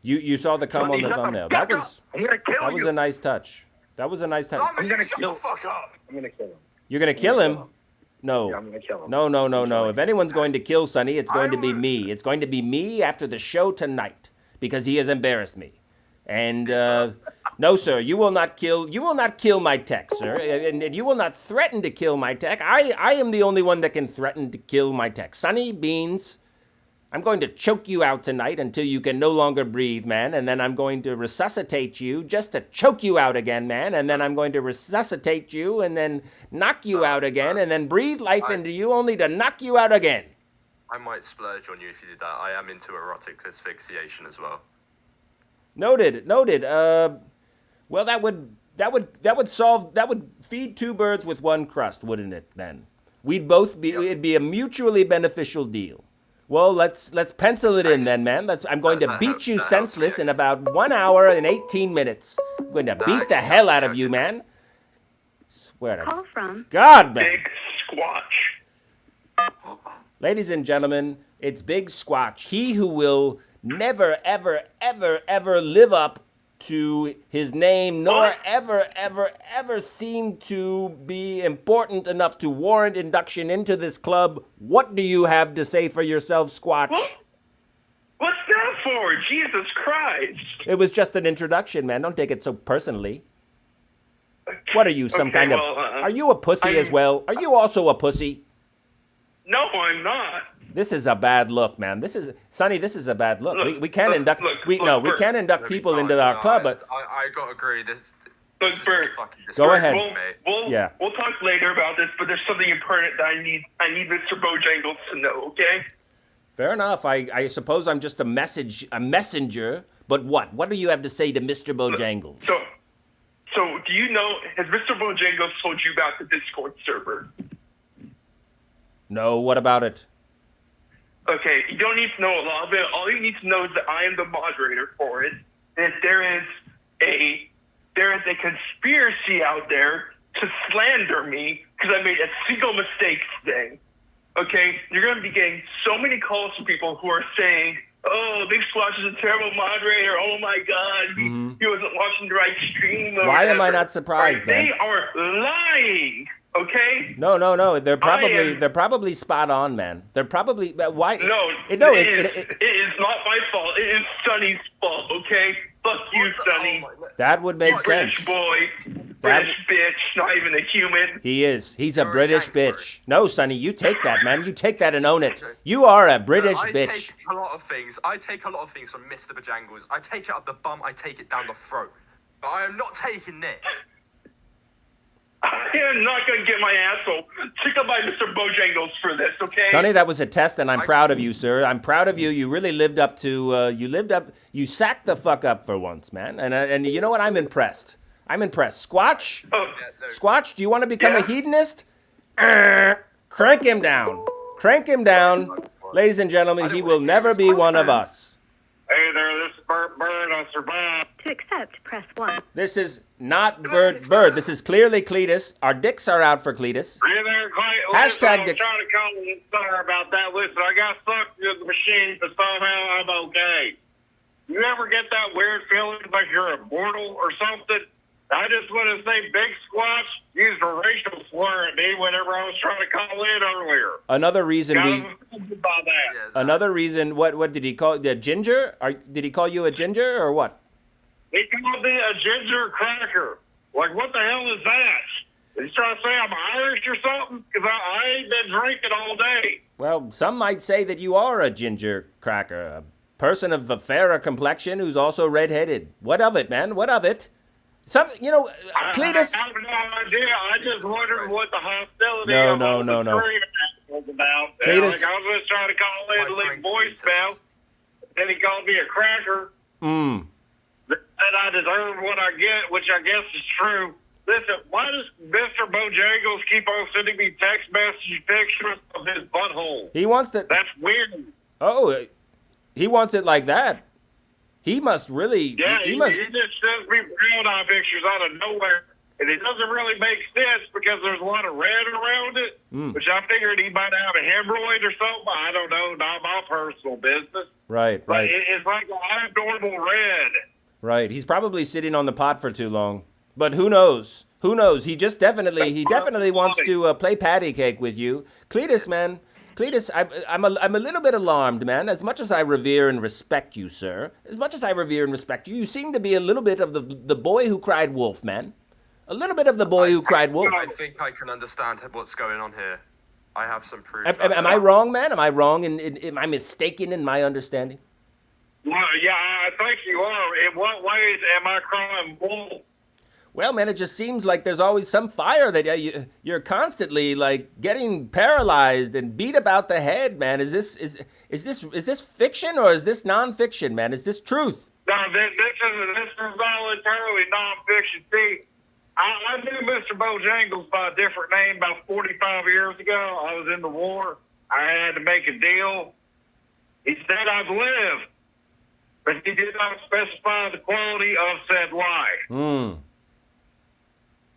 You saw the cum on the thumbnail. That was I'm gonna kill that was you. a nice touch. That was a nice touch. I'm gonna kill. Fuck up. I'm gonna kill him. You're gonna kill him? No. Yeah, I'm gonna kill him. No. If anyone's going to kill Sonny, it's going to be me. It's going to be me after the show tonight because he has embarrassed me. And no, sir, you will not kill my tech, sir, and you will not threaten to kill my tech. I am the only one that can threaten to kill my tech. Sonny Beans, I'm going to choke you out tonight until you can no longer breathe, man, and then I'm going to resuscitate you just to choke you out again, man, and then I'm going to resuscitate you and then knock you out again and then breathe life into you only to knock you out again. I might splurge on you if you did that. I am into erotic asphyxiation as well. Noted. Well, that would feed two birds with one crust, wouldn't it? Then it'd be a mutually beneficial deal. Well, let's pencil it in then, man. I'm going to beat you senseless in about 1 hour and 18 minutes. I'm going to beat the hell out of you, man. Swear to Call from God, man. Big Squatch. Ladies and gentlemen, it's Big Squatch. He who will never, ever, ever, ever live up to his name, nor ever seem to be important enough to warrant induction into this club. What do you have to say for yourself, Squatch? What's that for? Jesus Christ. It was just an introduction, man. Don't take it so personally. What are you, are you a pussy as well? Are you also a pussy? No, I'm not. This is a bad look, man. Sonny, this is a bad look. We can't induct we can't induct people into our club, but I gotta agree. This Look, is Bert. fucking Go disgusting, ahead. mate. We'll talk later about this, but there's something important that I need Mr. Bojangles to know, okay? fair enough. I suppose I'm just a messenger, but what? What do you have to say to Mr. Bojangles? So do you know, has Mr. Bojangles told you about the Discord server? No, what about it? Okay, you don't need to know a lot of it. All you need to know is that I am the moderator for it, and there is a conspiracy out there to slander me because I made a single mistake today. Okay, you're going to be getting so many calls from people who are saying, "Oh, Big Squatch is a terrible moderator. Oh my God, he wasn't watching the right stream." Why am I not surprised, man? They are lying. Okay. No. They're probably spot on, man. They're probably why? It is not my fault. It is Sonny's fault. Okay. Fuck you, Sonny. That would make sense. British boy, British bitch, not even a human. He is. He's a British bitch. No, Sonny, you take that, man. You take that and own it. You are a British bitch. I take a lot of things. I take a lot of things from Mr. Bojangles. I take it up the bum. I take it down the throat. But I am not taking this. I am not going to get my asshole tickled by Mr. Bojangles for this, okay? Sonny, that was a test, and I'm proud of you, sir. I'm proud of you. You really lived up to, you sacked the fuck up for once, man. And you know what? I'm impressed. Squatch? Squatch, do you want to become a hedonist? Crank him down. Ladies and gentlemen, he will never be one of us. Hey there, this is Burt Byrd. I survived. To accept, press 1. This is not Byrd. This is clearly Cletus. Our dicks are out for Cletus. Yeah, there, Clay. Hashtag Listen, I'm dicks. trying to call you. Sorry about that. Listen, I got sucked in the machine, but somehow I'm okay. You ever get that weird feeling like you're immortal or something? I just want to say Big Squatch used a racial slur at me whenever I was trying to call in earlier. Another reason Got we. him offended by that. Yeah, Another reason. What did he call the ginger? Did he call you a ginger or what? He called me a ginger cracker. Like, what the hell is that? He's trying to say I'm Irish or something? Because I ain't been drinking all day. Well, some might say that you are a ginger cracker, a person of a fairer complexion who's also redheaded. What of it, man? What of it? Cletus. I have no idea. I just wondered what the hostility No, of no, all no, the no. screen was about. Cletus. Like, I was just trying to call in and leave voicemail. Then he called me a cracker. Mm. And I deserve what I get, which I guess is true. Listen, why does Mr. Bojangles keep on sending me text message pictures of his butthole? He wants to. That's weird. Oh, he wants it like that. He must really. Yeah, he he must. just sends me real eye pictures out of nowhere. And it doesn't really make sense because there's a lot of red around it, which I figured he might have a hemorrhoid or something. I don't know, not my personal business. Right, But right, it's like an abnormal red. right. He's probably sitting on the pot for too long. But who knows? Who knows? He definitely wants to play patty cake with you, Cletus, man. Cletus, I'm a little bit alarmed, man. As much as I revere and respect you, sir, as much as I revere and respect you, you seem to be a little bit of the boy who cried wolf, man. A little bit of the boy who cried wolf. I think I can understand what's going on here. I have some proof. Am I wrong, man? Am I wrong? Am I mistaken in my understanding? Well, yeah, I think you are. In what ways am I crying wolf? Well, man, it just seems like there's always some fire that you're constantly like getting paralyzed and beat about the head, man. Is this fiction or is this nonfiction, man? Is this truth? No, this is all entirely nonfiction. See, I knew Mr. Bojangles by a different name about 45 years ago. I was in the war. I had to make a deal. He said I'd live, but he did not specify the quality of said life. Hmm.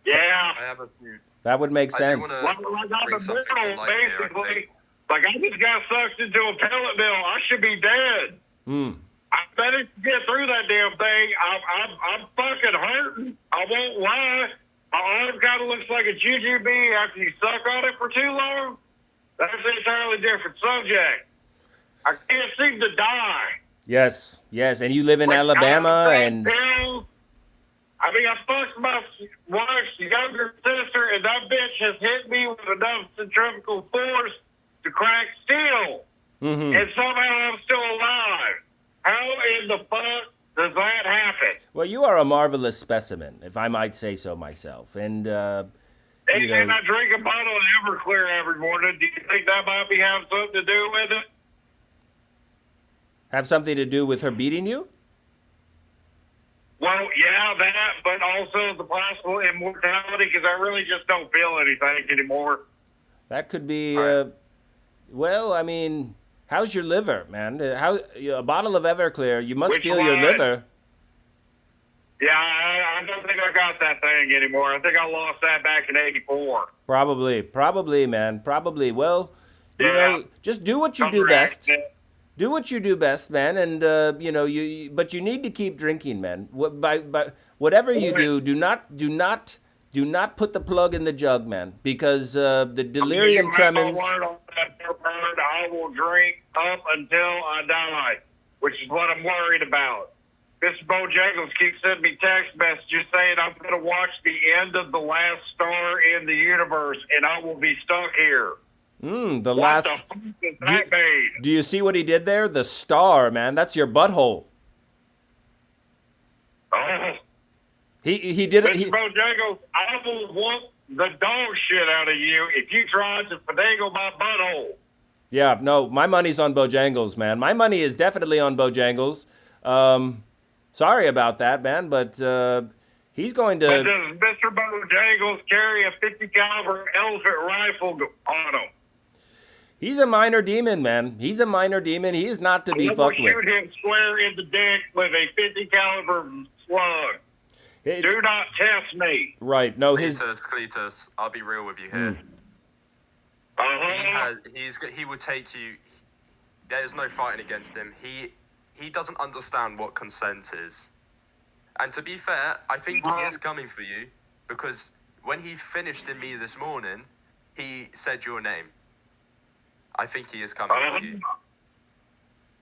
Yeah. I have a few. That would make sense. Like I'm bring something to immortal, light here, I basically. think. Like I just got sucked into a pellet mill. I should be dead. Hmm. I better get through that damn thing. I'm fucking hurting. I won't lie. My arm kind of looks like a jujube after you suck on it for too long. That's an entirely different subject. I can't seem to die. Yes, and you live in Like, Alabama, I and I mean, I fucked my wife's younger sister, and that bitch has hit me with enough centrifugal force to crack steel. Mhm. And somehow I'm still alive. How in the fuck does that happen? well, you are a marvelous specimen, if I might say so myself. And you And know, I drink a bottle of Everclear every morning. Do you think that might be have something to do with it? have something to do with her beating you? Well, yeah, that, but also the possible immortality, because I really just don't feel anything anymore. That could be. Well, I mean, how's your liver, man? A bottle of Everclear? You must Which feel your one? liver. Yeah, I don't think I got that thing anymore. I think I lost that back in '84. Probably, man. Probably. Well, you Yeah. know, just do what you do best. Do what you do best, man, and you know, but you need to keep drinking, man. By whatever you do, do not put the plug in the jug, man, because the delirium tremens. I will drink up until I die, which is what I'm worried about. Mr. Bojangles keeps sending me text messages saying I'm going to watch the end of the last star in the universe, and I will be stuck here. The What last. the fuck is that made? Do you see what he did there? The star, man. That's your butthole. Oh, He did it. Mr. Bojangles, I will want the dog shit out of you if you try to finagle my butthole. Yeah, no, my money's on Bojangles, man. My money is definitely on Bojangles. Sorry about that, man, but he's going But to. does Mr. Bojangles carry a 50 caliber elephant rifle on him? He's a minor demon, man. He's a minor demon. He is not to be I will fucked with. shoot him square in the dick with a 50 caliber slug. Do not test me. Right. No, his. Cletus, I'll be real with you here. He would take you. There's no fighting against him. He doesn't understand what consent is. And to be fair, I think he is coming for you because when he finished in me this morning, he said your name. I think he is coming for you.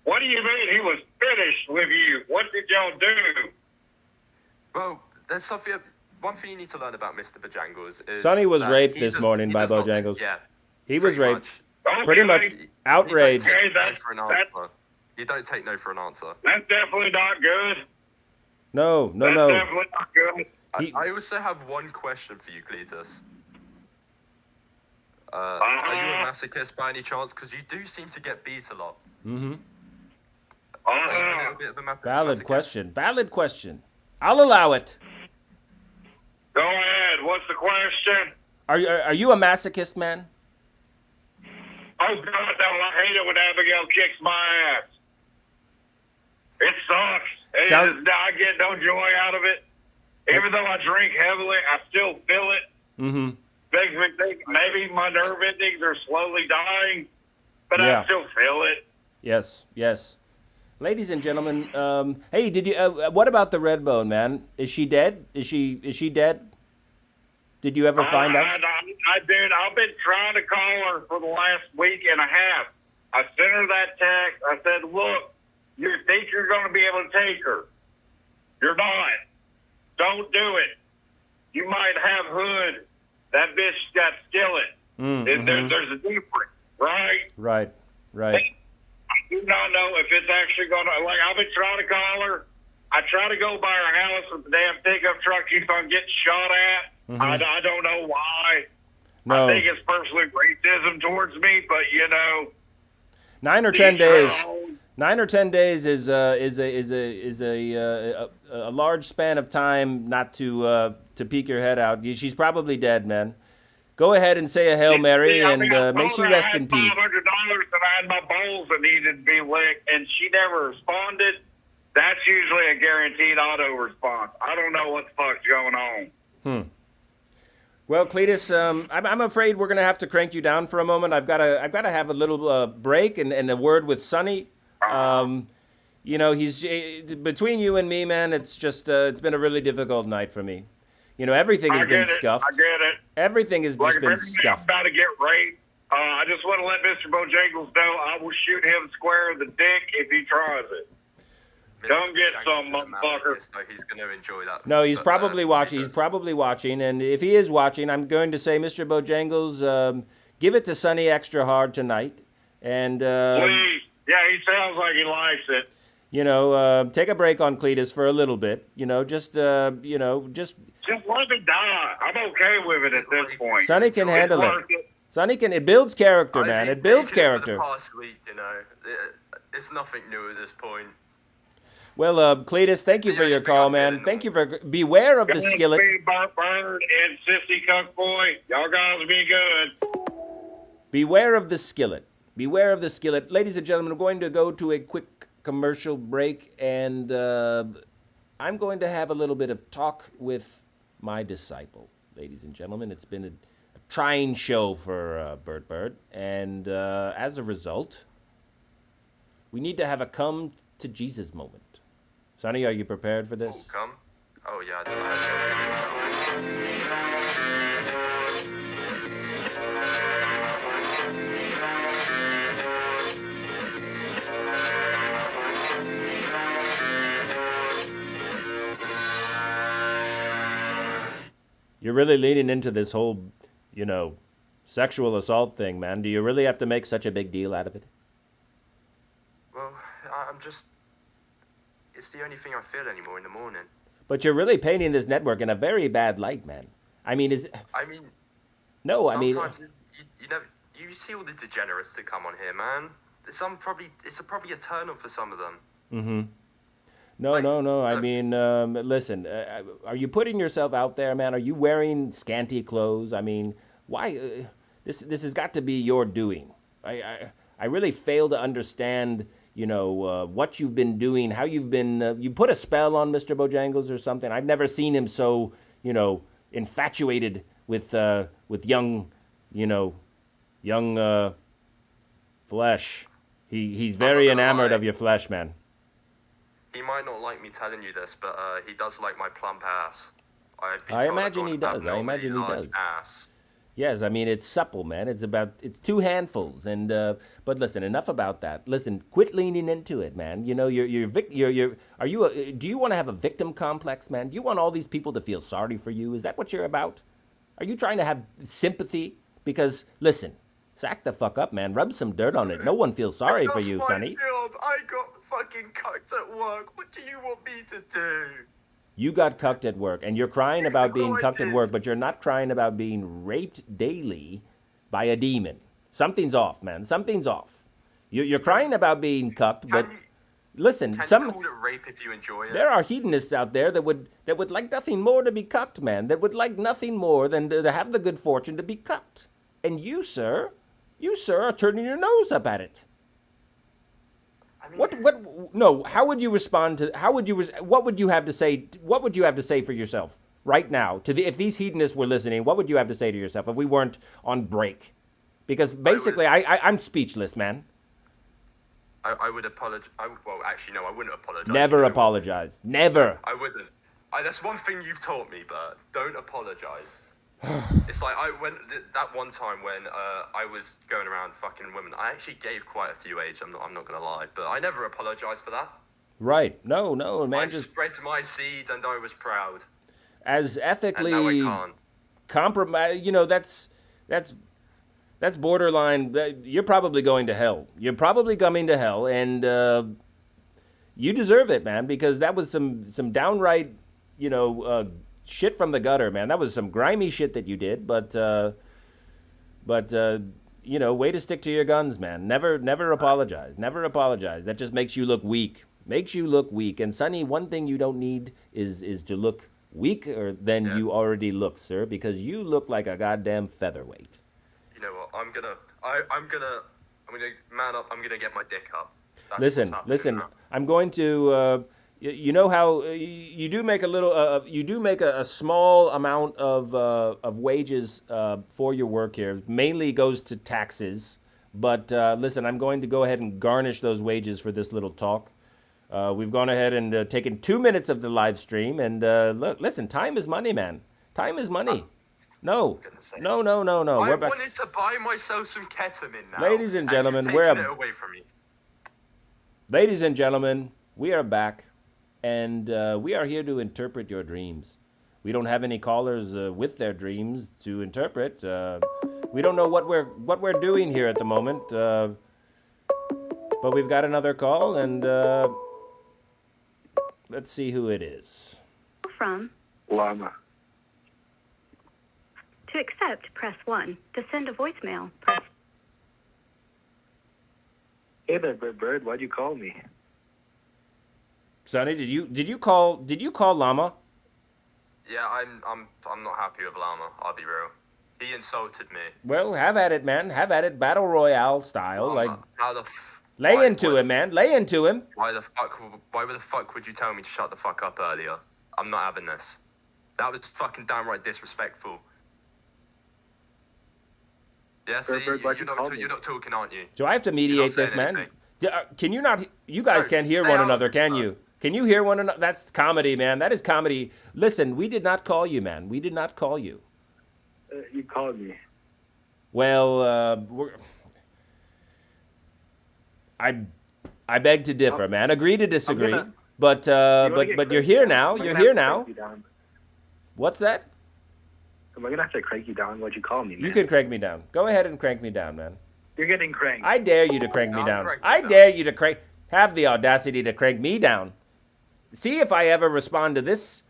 What do you mean he was finished with you? What did y'all do? Well, there's something. One thing you need to learn about Mr. Bojangles is Sonny was raped this does, morning by does not- Bojangles. Yeah, He was raped. Okay. Pretty much outraged. You don't take no for an answer. That's definitely not good. No. That's definitely not good. I also have one question for you, Cletus. Are you a masochist by any chance? Because you do seem to get beat a lot. Mm-hmm. Are you a little bit of a Valid question. I'll allow it. Go ahead. What's the question? Are you a masochist, man? Oh, God, no. I hate it when Abigail kicks my ass. It sucks. I get no joy out of it. Even though I drink heavily, I still feel it. Mm-hmm. Makes me think maybe my nerve endings are slowly dying, but I still feel it. Yes. Ladies and gentlemen, hey, did you? What about the red bone, man? Is she dead? Is she dead? Did you ever find out? I've been trying to call her for the last week and a half. I sent her that text. I said, look, you think you're going to be able to take her. You're not. Don't do it. You might have Hood. That bitch got Skillet. There's a difference, right? Right. I do not know if it's actually going to, like, I've been trying to call her. I try to go by her house with the damn pickup truck keeps on getting shot at. I don't know why. No. I think it's personally racism towards me, but, 9 or 10 days. 9 or 10 days is a large span of time not to peek your head out. She's probably dead, man. Go ahead and say a Hail Mary and may she rest in peace. $500 that I had my bowls that needed to be licked, and she never responded. That's usually a guaranteed auto response. I don't know what the fuck's going on. Well, Cletus, I'm afraid we're gonna have to crank you down for a moment. I've got to have a little break and a word with Sonny. He's between you and me, man. It's just it's been a really difficult night for me. Everything has been scuffed. I get it. Everything has just been scuffed. I'm about to get raped. I just want to let Mr. Bojangles know I will shoot him square in the dick if he tries it. Come get some, motherfucker. So he's going to enjoy that. No, he's probably watching. He's probably watching, and if he is watching, I'm going to say, Mr. Bojangles, give it to Sonny extra hard tonight, and please. Yeah, he sounds like he likes it. Take a break on Cletus for a little bit. Just let me die. I'm okay with it at this point. Sonny can handle it. Sonny can. It builds character, man. It builds character. For the past week, it's nothing new at this point. Well, Cletus, thank you for your call, man. Thank you for beware of the skillet. Burt Byrd and Sissy Cuck Boy, y'all guys be good. Beware of the skillet. Beware of the skillet. Ladies and gentlemen, we're going to go to a quick commercial break, and I'm going to have a little bit of talk with my disciple. Ladies and gentlemen, it's been a trying show for Burt Byrd, and as a result, we need to have a come to Jesus moment. Sonny, are you prepared for this? Oh, come? Oh, yeah. You're really leaning into this whole, sexual assault thing, man. Do you really have to make such a big deal out of it? Well, it's the only thing I feel anymore in the morning. But you're really painting this network in a very bad light, man. Sometimes you see all the degenerates that come on here, man. It's probably a turn on for some of them. Mm-hmm. No. Listen, are you putting yourself out there, man? Are you wearing scanty clothes? Why? This has got to be your doing. I really fail to understand, what you've been doing, how you've been. You put a spell on Mr. Bojangles or something. I've never seen him so, infatuated with young, young flesh. He's very enamored of your flesh, man. He might not like me telling you this, but he does like my plump ass. I imagine he does. I imagine he does. Ass. Yes, I mean it's supple, man. It's 2 handfuls, and but listen, enough about that. Listen, quit leaning into it, man. Do you want to have a victim complex, man? Do you want all these people to feel sorry for you? Is that what you're about? Are you trying to have sympathy? Because listen, sack the fuck up, man. Rub some dirt on it. No one feels sorry for you, Sonny. Job. I got fucking cucked at work. What do you want me to do? You got cucked at work, and you're crying about being cucked at work, but you're not crying about being raped daily by a demon. Something's off, man. Something's off. You're crying about being cucked, but listen, you call it rape if you enjoy it? There are hedonists out there that would like nothing more to be cucked, man. That would like nothing more than to have the good fortune to be cucked. And you, sir, are turning your nose up at it. I mean, how would you respond to, what would you have to say for yourself right now if these hedonists were listening? What would you have to say to yourself if we weren't on break? Because basically I'm speechless, man. I would apologize. Well, actually, no, I wouldn't apologize. Never apologize. Never. I wouldn't. That's one thing you've taught me, Bert. Don't apologize. It's like that one time when I was going around fucking women. I actually gave quite a few aids. I'm not gonna lie, but I never apologized for that. Right? No, man. I just spread my seeds, and I was proud. As ethically, and now I can't. Compromise. That's borderline. You're probably going to hell. You're probably coming to hell, and you deserve it, man. Because that was some downright, shit from the gutter, man. That was some grimy shit that you did, but way to stick to your guns, man. Never apologize. Never apologize. That just makes you look weak. And Sonny, one thing you don't need is to look weaker than you already look, sir, because you look like a goddamn featherweight. You know what? I'm gonna man up. I'm gonna get my dick up. Listen. I'm going to. You know how you do make a small amount of wages for your work here. Mainly goes to taxes, but listen, I'm going to go ahead and garnish those wages for this little talk. We've gone ahead and taken 2 minutes of the live stream, and listen, time is money, man. Time is money. No. I wanted to buy myself some ketamine now. Ladies and gentlemen, it away from me. Ladies and gentlemen, we are back. And we are here to interpret your dreams. We don't have any callers with their dreams to interpret. We don't know what we're doing here at the moment. But we've got another call, and let's see who it is. From Llama. To accept, press 1. To send a voicemail, press. Hey there, Bird. Why'd you call me? Sonny, did you call Llama? Yeah, I'm not happy with Llama. I'll be real. He insulted me. Well, have at it, man. Have at it, battle royale style. Lay into him, man. Lay into him. Why the fuck would you tell me to shut the fuck up earlier? I'm not having this. That was fucking downright disrespectful. Yeah, see, you're not talking, aren't you? Do I have to mediate this, man? Can you not? You guys can't hear one another, can you? Can you hear one another? That's comedy, man. That is comedy. Listen, we did not call you, man. We did not call you. You called me. Well, I beg to differ, man. Agree to disagree. But you're here now. You're here now. What's that? Am I gonna have to crank you down? What'd you call me, man? You can crank me down. Go ahead and crank me down, man. You're getting cranked. I dare you to crank me down. I dare you to have the audacity to crank me down. See if I ever respond to this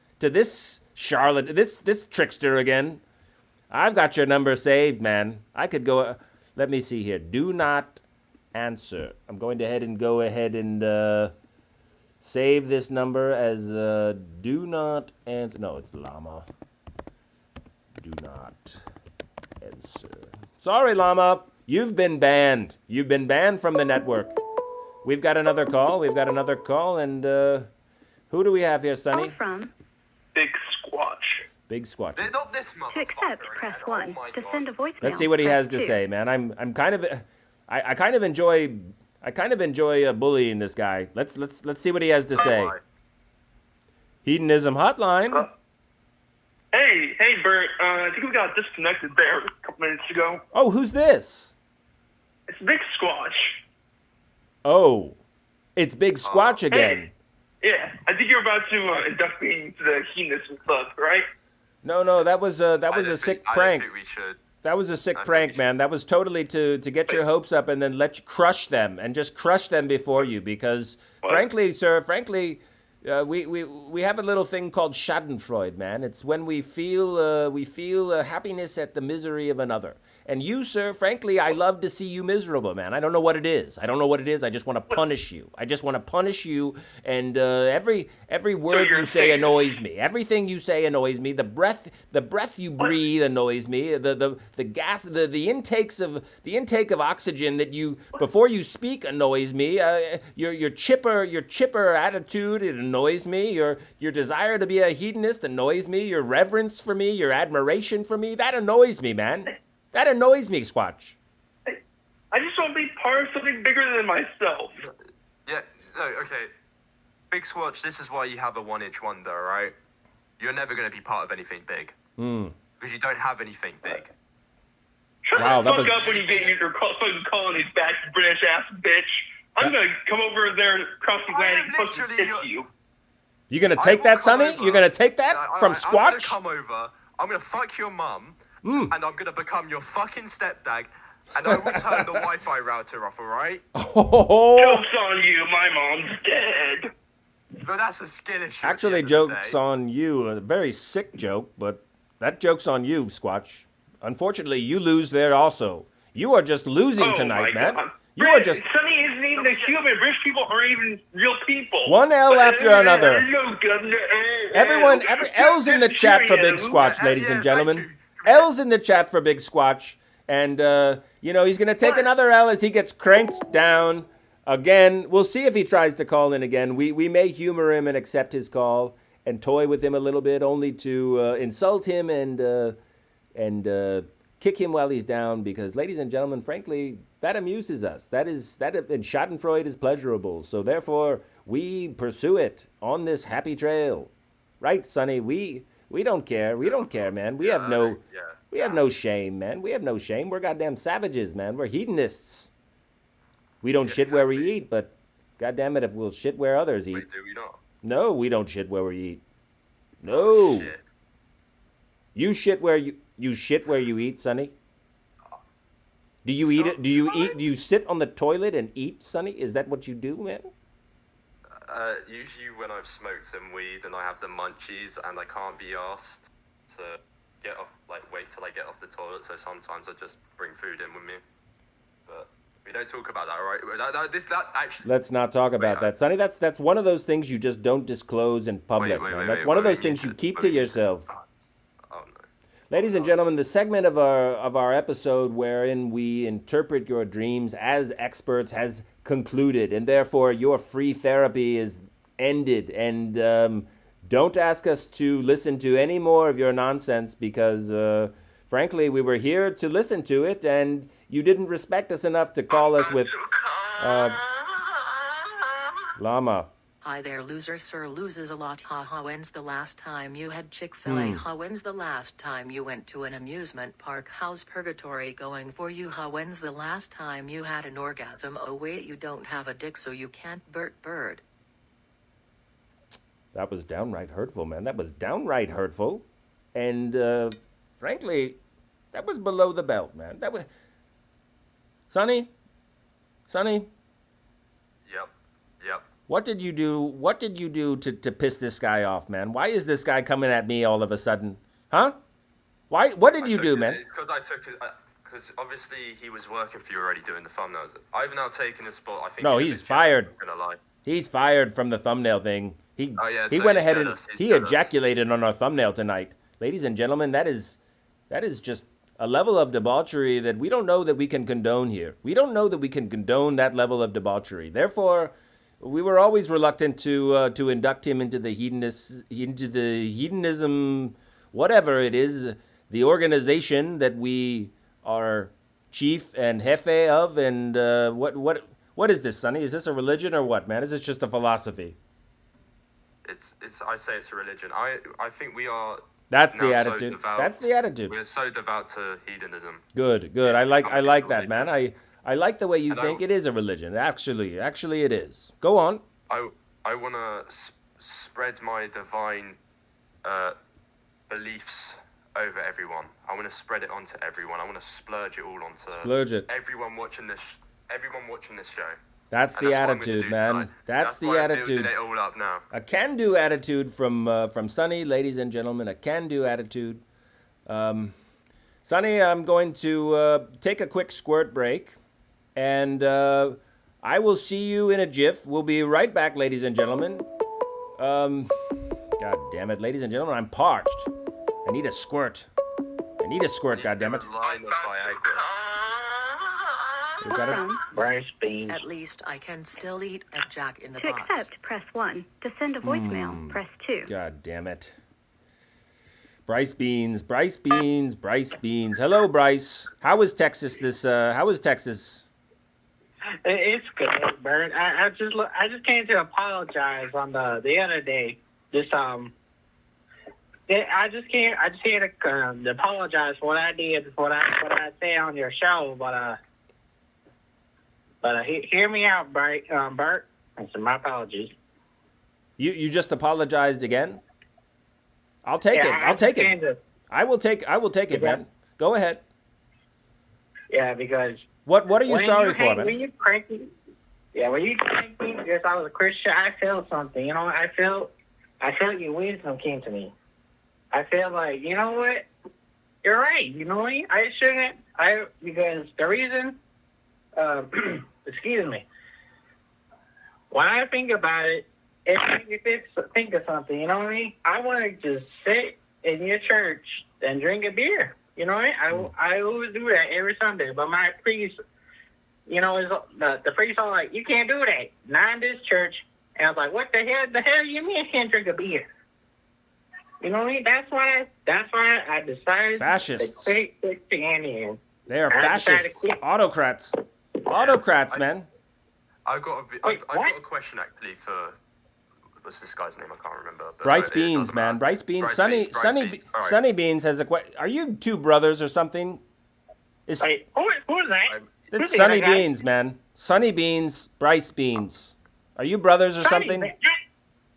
charlotte, this trickster again. I've got your number saved, man. I could go. Let me see here. Do not answer. I'm going to go ahead and save this number as do not answer. No, it's Llama. Do not answer. Sorry, Llama. You've been banned. You've been banned from the network. We've got another call. And who do we have here, Sonny? Call from. Big Squatch. Big Squatch. They're not this To motherfucker accept, press again. 1. Oh my To God. send a voicemail, Let's see what he press has to 2. say, man. I'm kind of I kind of enjoy bullying this guy. Let's see what he has to say. Hedonism Hotline. Hey, Bert. I think we got disconnected there a couple minutes ago. Oh, who's this? It's Big Squatch. Oh, it's Big Squatch again. Yeah, I think you're about to induct me into the Hedonism Club, right? No, that was a sick prank. I don't think we should. That was a sick prank, man. That was totally to get your hopes up and then let you crush them and just crush them before you. Because frankly, sir, we have a little thing called Schadenfreude, man. It's when we feel happiness at the misery of another. And you, sir, frankly, I love to see you miserable, man. I don't know what it is. I just want to punish you. And every word you say annoys me. Everything you say annoys me. The breath you breathe annoys me. The gas, the intake of oxygen that you before you speak annoys me. Your chipper attitude, it annoys me. Your desire to be a hedonist annoys me. Your reverence for me, your admiration for me, that annoys me, man. That annoys me, Squatch. I just want to be part of something bigger than myself. Yeah, no, okay. Big Squatch, this is why you have a one-inch wonder, right? You're never going to be part of anything big. Because you don't have anything big. Shut Wow, the that fuck was- up when you get your fucking colonies back, British-ass bitch. I'm going to come over there across the Atlantic and fucking literally kiss you. You gonna take that, Sonny? You're gonna take that from I'm going to Squatch? come over, I'm going to fuck your mum, and I'm going to become your fucking stepdad, and I will turn the Wi-Fi router off, alright? Oh, Joke's on you, my mom's dead. But that's a skill issue. actually, at the end of the joke's day. on you. A very sick joke, but that joke's on you, Squatch. Unfortunately, you lose there also. You are just losing Oh tonight, my man. God. You are just Sonny isn't even a human. Rich people aren't even real people. one L after another. Every L's in the chat for Big Squatch, ladies and gentlemen. L's in the chat for Big Squatch. And, he's going to take another L as he gets cranked down again. We'll see if he tries to call in again. We may humor him and accept his call and toy with him a little bit, only to insult him and kick him while he's down. Because, ladies and gentlemen, frankly, that amuses us. And Schadenfreude is pleasurable. So, therefore, we pursue it on this happy trail. Right, Sonny? We don't care. We don't care, man. We have no shame, man. We have no shame. We're goddamn savages, man. We're hedonists. We don't shit where we eat, but goddamn it, if we'll shit where others eat. Wait, do we not? No, we don't shit where we eat. No. Shit. You shit where you eat, Sonny? Do you eat it? Do you sit on the toilet and eat, Sonny? Is that what you do, man? Usually when I've smoked some weed and I have the munchies and I can't be asked to get off, wait till I get off the toilet, so sometimes I just bring food in with me. But we don't talk about that, right? That actually. Let's not talk about that, Sonny. That's one of those things you just don't disclose in public, man. That's one of those things you keep to yourself. Oh no. Ladies and gentlemen, the segment of our episode wherein we interpret your dreams as experts has concluded, and therefore your free therapy is ended. And don't ask us to listen to any more of your nonsense because, frankly, we were here to listen to it, and you didn't respect us enough to call us with llama. Hi there, loser. Sir loses a lot. Haha. When's the last time you had Chick-fil-A? Ha. When's the last time you went to an amusement park? How's purgatory going for you? Ha. When's the last time you had an orgasm? Oh wait, you don't have a dick, so you can't Burt Byrd. That was downright hurtful, man. That was downright hurtful. And, frankly, that was below the belt, man. That was... Sonny? Yep. What did you do to piss this guy off, man? Why is this guy coming at me all of a sudden? Huh? Why? What did you do, man? Because I took it. Because obviously he was working for you already doing the thumbnails. I've now taken his spot. I think. No, he's fired. I'm gonna lie. He's fired from the thumbnail thing. He so went he's ahead and jealous, he's he jealous. ejaculated on our thumbnail tonight. Ladies and gentlemen, that is just a level of debauchery that we don't know that we can condone here. We don't know that we can condone that level of debauchery. Therefore, we were always reluctant to induct him into the hedonism, whatever it is, the organization that we are chief and jefe of. And what is this, Sonny? Is this a religion or what, man? Is this just a philosophy? It's. I say it's a religion. I think we are. That's now the so attitude. devout- That's the attitude. We're so devout to hedonism. Good. I like that, man. I like the way you think. It is a religion. Actually, it is. Go on. I want to spread my divine beliefs over everyone. I want to spread it onto everyone. I want to splurge it all onto everyone watching this show. That's the attitude, man. That's the attitude. I'm building it all up now. A can-do attitude from Sonny, ladies and gentlemen. A can-do attitude. Sonny, I'm going to take a quick squirt break, and I will see you in a jiff. We'll be right back, ladies and gentlemen. God damn it, ladies and gentlemen, I'm parched. I need a squirt. God damn it. We've got it. Rice beans. At least I can still eat a Jack in the To Box. accept, press 1. To send a voicemail, press 2. God damn it. Bryce Beans. Hello, Bryce. How is Texas It's good, Bert. I just came to apologize on the other day. I just came to apologize for what I did, what I said on your show. But hear me out, Bert. And so my apologies. You just apologized again? I'll take it. I will take it, man. Go ahead. Yeah, because what are you sorry for, man? When you crank me, because I was a Christian, I felt something. You know, I felt your wisdom came to me. I feel like, you know what? You're right. You know what? I shouldn't. Because the reason, excuse me. When I think about it, if I think of something, you know what I mean? I want to just sit in your church and drink a beer. You know what I mean? I always do that every Sunday. But my priest, you know, the priest are like, you can't do that. Not in this church. And I was like, what the hell you mean I can't drink a beer? You know what I mean? That's why I decided Fascists. to quit Christianity. They are fascists. Autocrats, man. I've got a question actually for what's this guy's name? I can't remember. But Bryce Beans, man. Bryce Beans. Sonny Beans has a question. Are you two brothers or something? Who's that? It's Sonny Beans, man. Sonny Beans, Bryce Beans. Are you brothers or something?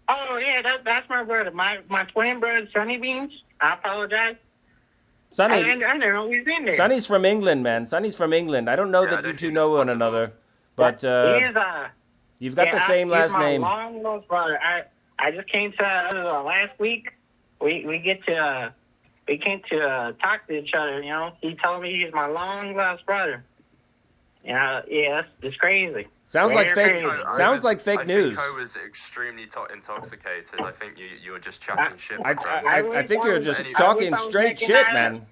Oh yeah, that's my brother. My twin brother, Sonny Beans. I apologize. Sonny, I know he's in there. Sonny's from England, man. Sonny's from England. I don't know that you two know one another, but you've got the same last name. My long lost brother. I just came to last week. We came to talk to each other. You know, he told me he's my long lost brother. Yeah, it's crazy. Sounds like fake news. I think I was extremely intoxicated. I think you were just chatting shit. I think you're just talking straight shit, man.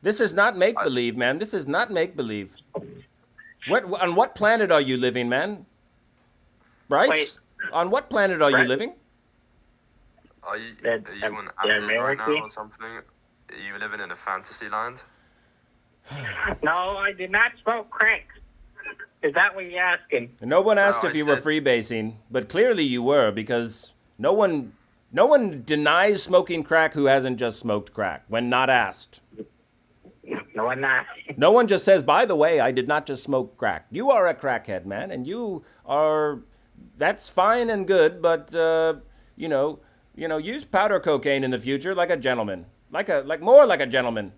This is not make believe, man. This is not make believe. On what planet are you living, man? Bryce? Wait. On what planet are you living? Are you on Amazon right now or something? Are you living in a fantasy land? No, I did not smoke crack. Is that what you're asking? No one asked if you were freebasing, but clearly you were, because no one denies smoking crack who hasn't just smoked crack when not asked. No, I'm not. No one just says, by the way, I did not just smoke crack. You are a crackhead, man, and you are. That's fine and good, but use powder cocaine in the future like a gentleman, more like a gentleman.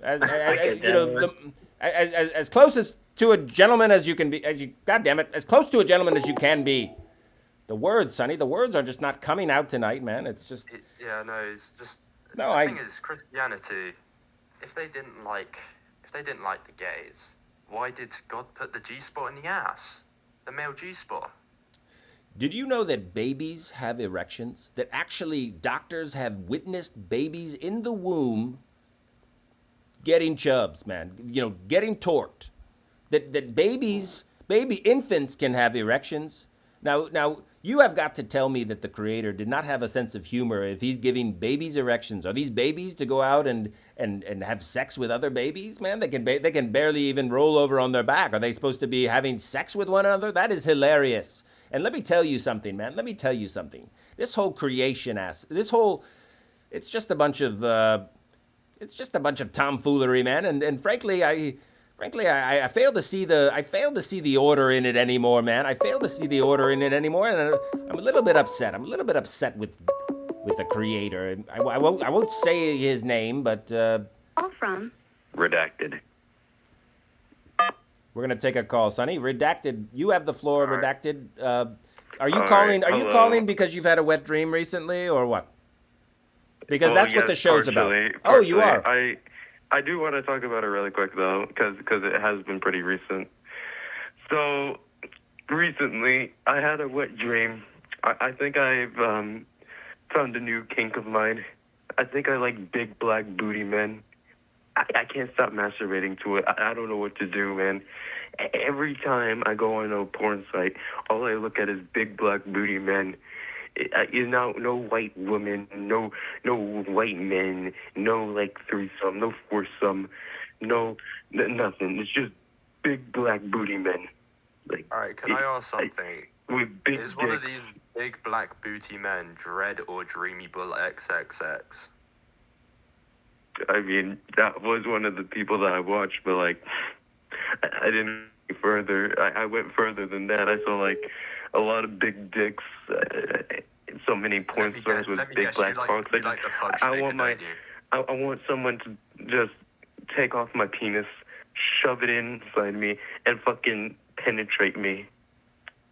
As close as to a gentleman as you can be. God damn it, as close to a gentleman as you can be. The words, Sonny, the words are just not coming out tonight, man. It's just. It's just. No, the thing is, Christianity. If they didn't like the gays, why did God put the G-spot in the ass? The male G-spot. Did you know that babies have erections? That actually doctors have witnessed babies in the womb getting chubs, man. Getting torqued. That baby infants can have erections. Now you have got to tell me that the creator did not have a sense of humor if he's giving babies erections. Are these babies to go out and have sex with other babies, man? They can barely even roll over on their back. Are they supposed to be having sex with one another? That is hilarious. And let me tell you something, man. Let me tell you something. This whole creation it's just a bunch of tomfoolery, man. And frankly, I fail to see the order in it anymore, man. I fail to see the order in it anymore, and I'm a little bit upset. I'm a little bit upset with the creator. I won't say his name, but All from Redacted. we're gonna take a call, Sonny. Redacted. You have the floor, All right. Redacted. Are you All calling? right, Are you hello. calling because you've had a wet dream recently, or what? Because Well, that's what yes, the show's about. partially. Oh, you are. I do want to talk about it really quick though, because it has been pretty recent. So recently, I had a wet dream. I think I've found a new kink of mine. I think I like big black booty men. I can't stop masturbating to it. I don't know what to do, man. Every time I go on a porn site, all I look at is big black booty men. No white women, no white men, no like threesome, no foursome, nothing. It's just big black booty men. Like, All right, can I ask something? with big Is one of dicks. these big black booty men Dread or Dreamy Bull XXX? I mean, that was one of the people that I watched, but like, I didn't go further. I went further than that. I saw like a lot of big dicks. So many porn stars with big black cocks. I want someone to just take off my penis, shove it inside me, and fucking penetrate me.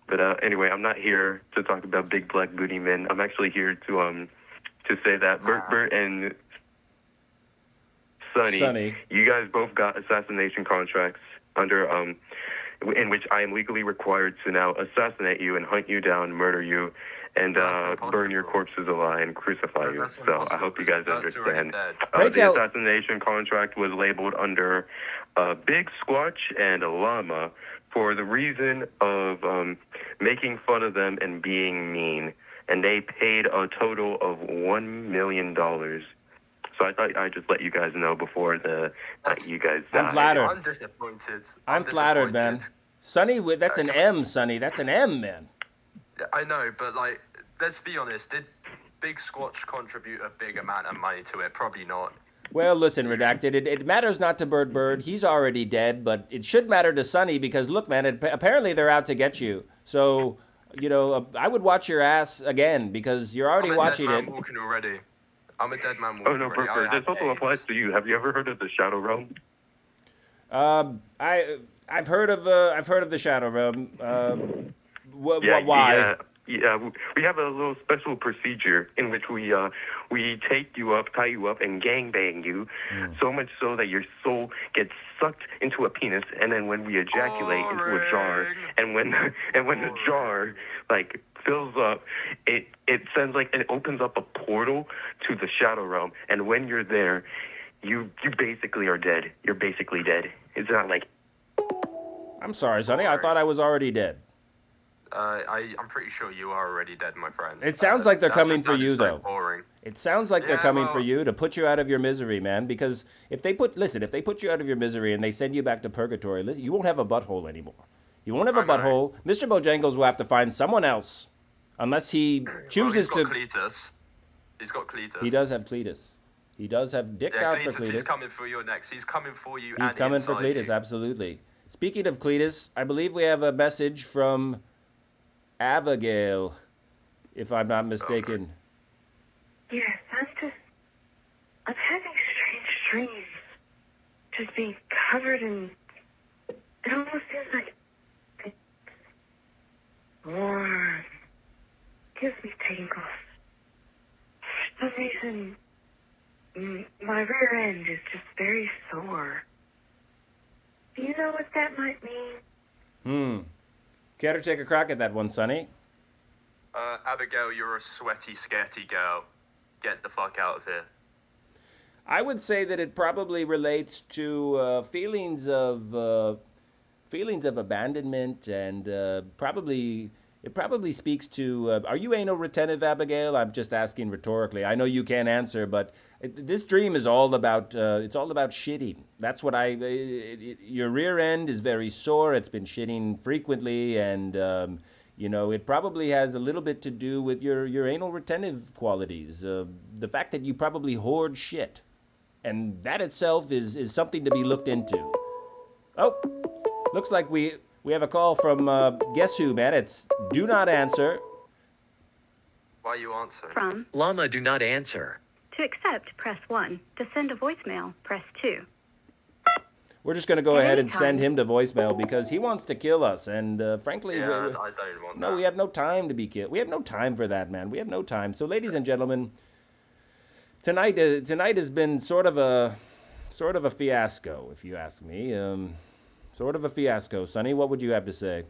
But anyway, I'm not here to talk about big black booty men. I'm actually here to say that Burt and Sonny, you guys both got assassination contracts under in which I am legally required to now assassinate you and hunt you down, murder you, and burn your corpses alive and crucify you. So I hope you guys understand. The assassination contract was labeled under Big Squatch and a llama for the reason of making fun of them and being mean. And they paid a total of $1 million. So I thought I'd just let you guys know before you guys die. I'm flattered. I'm disappointed. I'm flattered, man. Sonny, that's an M, Sonny. That's an M, man. I know, but like, let's be honest. Did Big Squatch contribute a big amount of money to it? Probably not. Well, listen, Redacted, it matters not to Burt Byrd. He's already dead, but it should matter to Sonny because, look, man, apparently they're out to get you. So, I would watch your ass again because you're already watching it. I'm a dead man walking already. I'm a dead man walking no, already. Burt Byrd, this also applies to you. Have you ever heard of the Shadow Realm? I've heard of the Shadow Realm. Why? Yeah, we have a little special procedure in which we take you up, tie you up, and gangbang you, so much so that your soul gets sucked into a penis, and then when we ejaculate into a jar, and when the jar like fills up, it sends it opens up a portal to the Shadow Realm, and when you're there, you basically are dead. You're basically dead. It's not like. I'm sorry, Sonny. I thought I was already dead. I'm pretty sure you are already dead, my friend. It sounds like they're coming for you, though. Boring. It sounds like they're coming for you to put you out of your misery, man. Because if they put you out of your misery and they send you back to purgatory, you won't have a butthole anymore. You won't have a butthole. Mr. Bojangles will have to find someone else, unless he chooses to. He's got Cletus. He does have Cletus. He does have dicks out for Cletus. He's coming for you next. He's coming for you. He's coming for Cletus, absolutely. Speaking of Cletus, I believe we have a message from Abigail, if I'm not mistaken. Yes, I'm having strange dreams. Just being covered in, it almost feels like it's warm. Gives me tingles. For some reason, my rear end is just very sore. Do you know what that might mean? Care to take a crack at that one, Sonny? Abigail, you're a sweaty, scaredy girl. Get the fuck out of here. I would say that it probably relates to feelings of abandonment, and probably it probably speaks to. Are you anal retentive, Abigail? I'm just asking rhetorically. I know you can't answer, but this dream is all about. It's all about shitting. That's what your rear end is very sore. It's been shitting frequently, and you know it probably has a little bit to do with your anal retentive qualities. The fact that you probably hoard shit, and that itself is something to be looked into. Oh, looks like we have a call from guess who, man? It's do not answer. Why are you answering? From. Llama, do not answer. To accept, press 1. To send a voicemail, press 2. We're just going to go ahead and send him to voicemail because he wants to kill us. And frankly, Yeah, I don't want that. no, we have no time to be killed. We have no time for that, man. We have no time. So, ladies and gentlemen, tonight has been sort of a fiasco, if you ask me. Sort of a fiasco. Sonny, what would you have to say?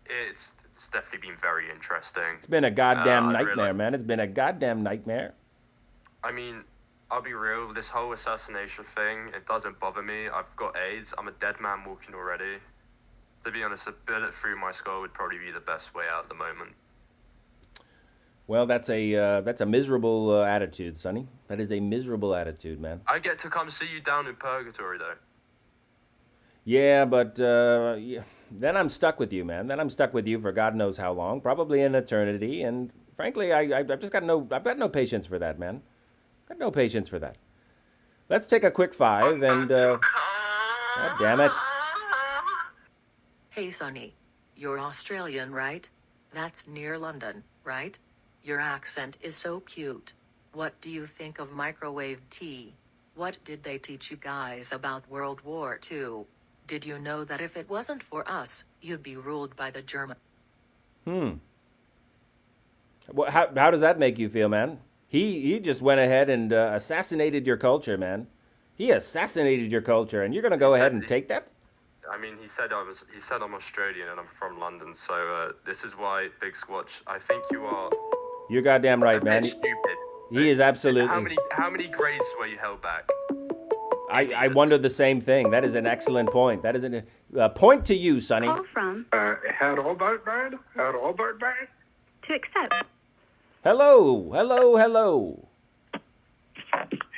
It's definitely been very interesting. It's been a goddamn nightmare, man. It's been a goddamn nightmare. I mean, I'll be real, this whole assassination thing, it doesn't bother me. I've got AIDS. I'm a dead man walking already. To be honest, a bullet through my skull would probably be the best way out at the moment. Well, that's a miserable attitude, Sonny. That is a miserable attitude, man. I get to come see you down in Purgatory, though. Yeah, but then I'm stuck with you, man. Then I'm stuck with you for God knows how long, probably an eternity. And frankly, I've got no patience for that, man. Got no patience for that. Let's take a quick 5 and God damn it. Hey Sonny, you're Australian, right? That's near London, right? Your accent is so cute. What do you think of microwave tea? What did they teach you guys about World War II? Did you know that if it wasn't for us, you'd be ruled by the Germans? Well, how does that make you feel, man? He just went ahead and assassinated your culture, man. He assassinated your culture, and you're gonna go ahead and take that? I mean, he said I'm Australian and I'm from London, so this is why, Big Squatch, I think you are... You're goddamn right, a man. bit stupid. He is absolutely... How many grades were you held back? I wonder the same thing. That is an excellent point. That is a point to you, Sonny. Call from. Hello, Burt Byrd? Hello, Burt Byrd? To accept. Hello, hello, hello.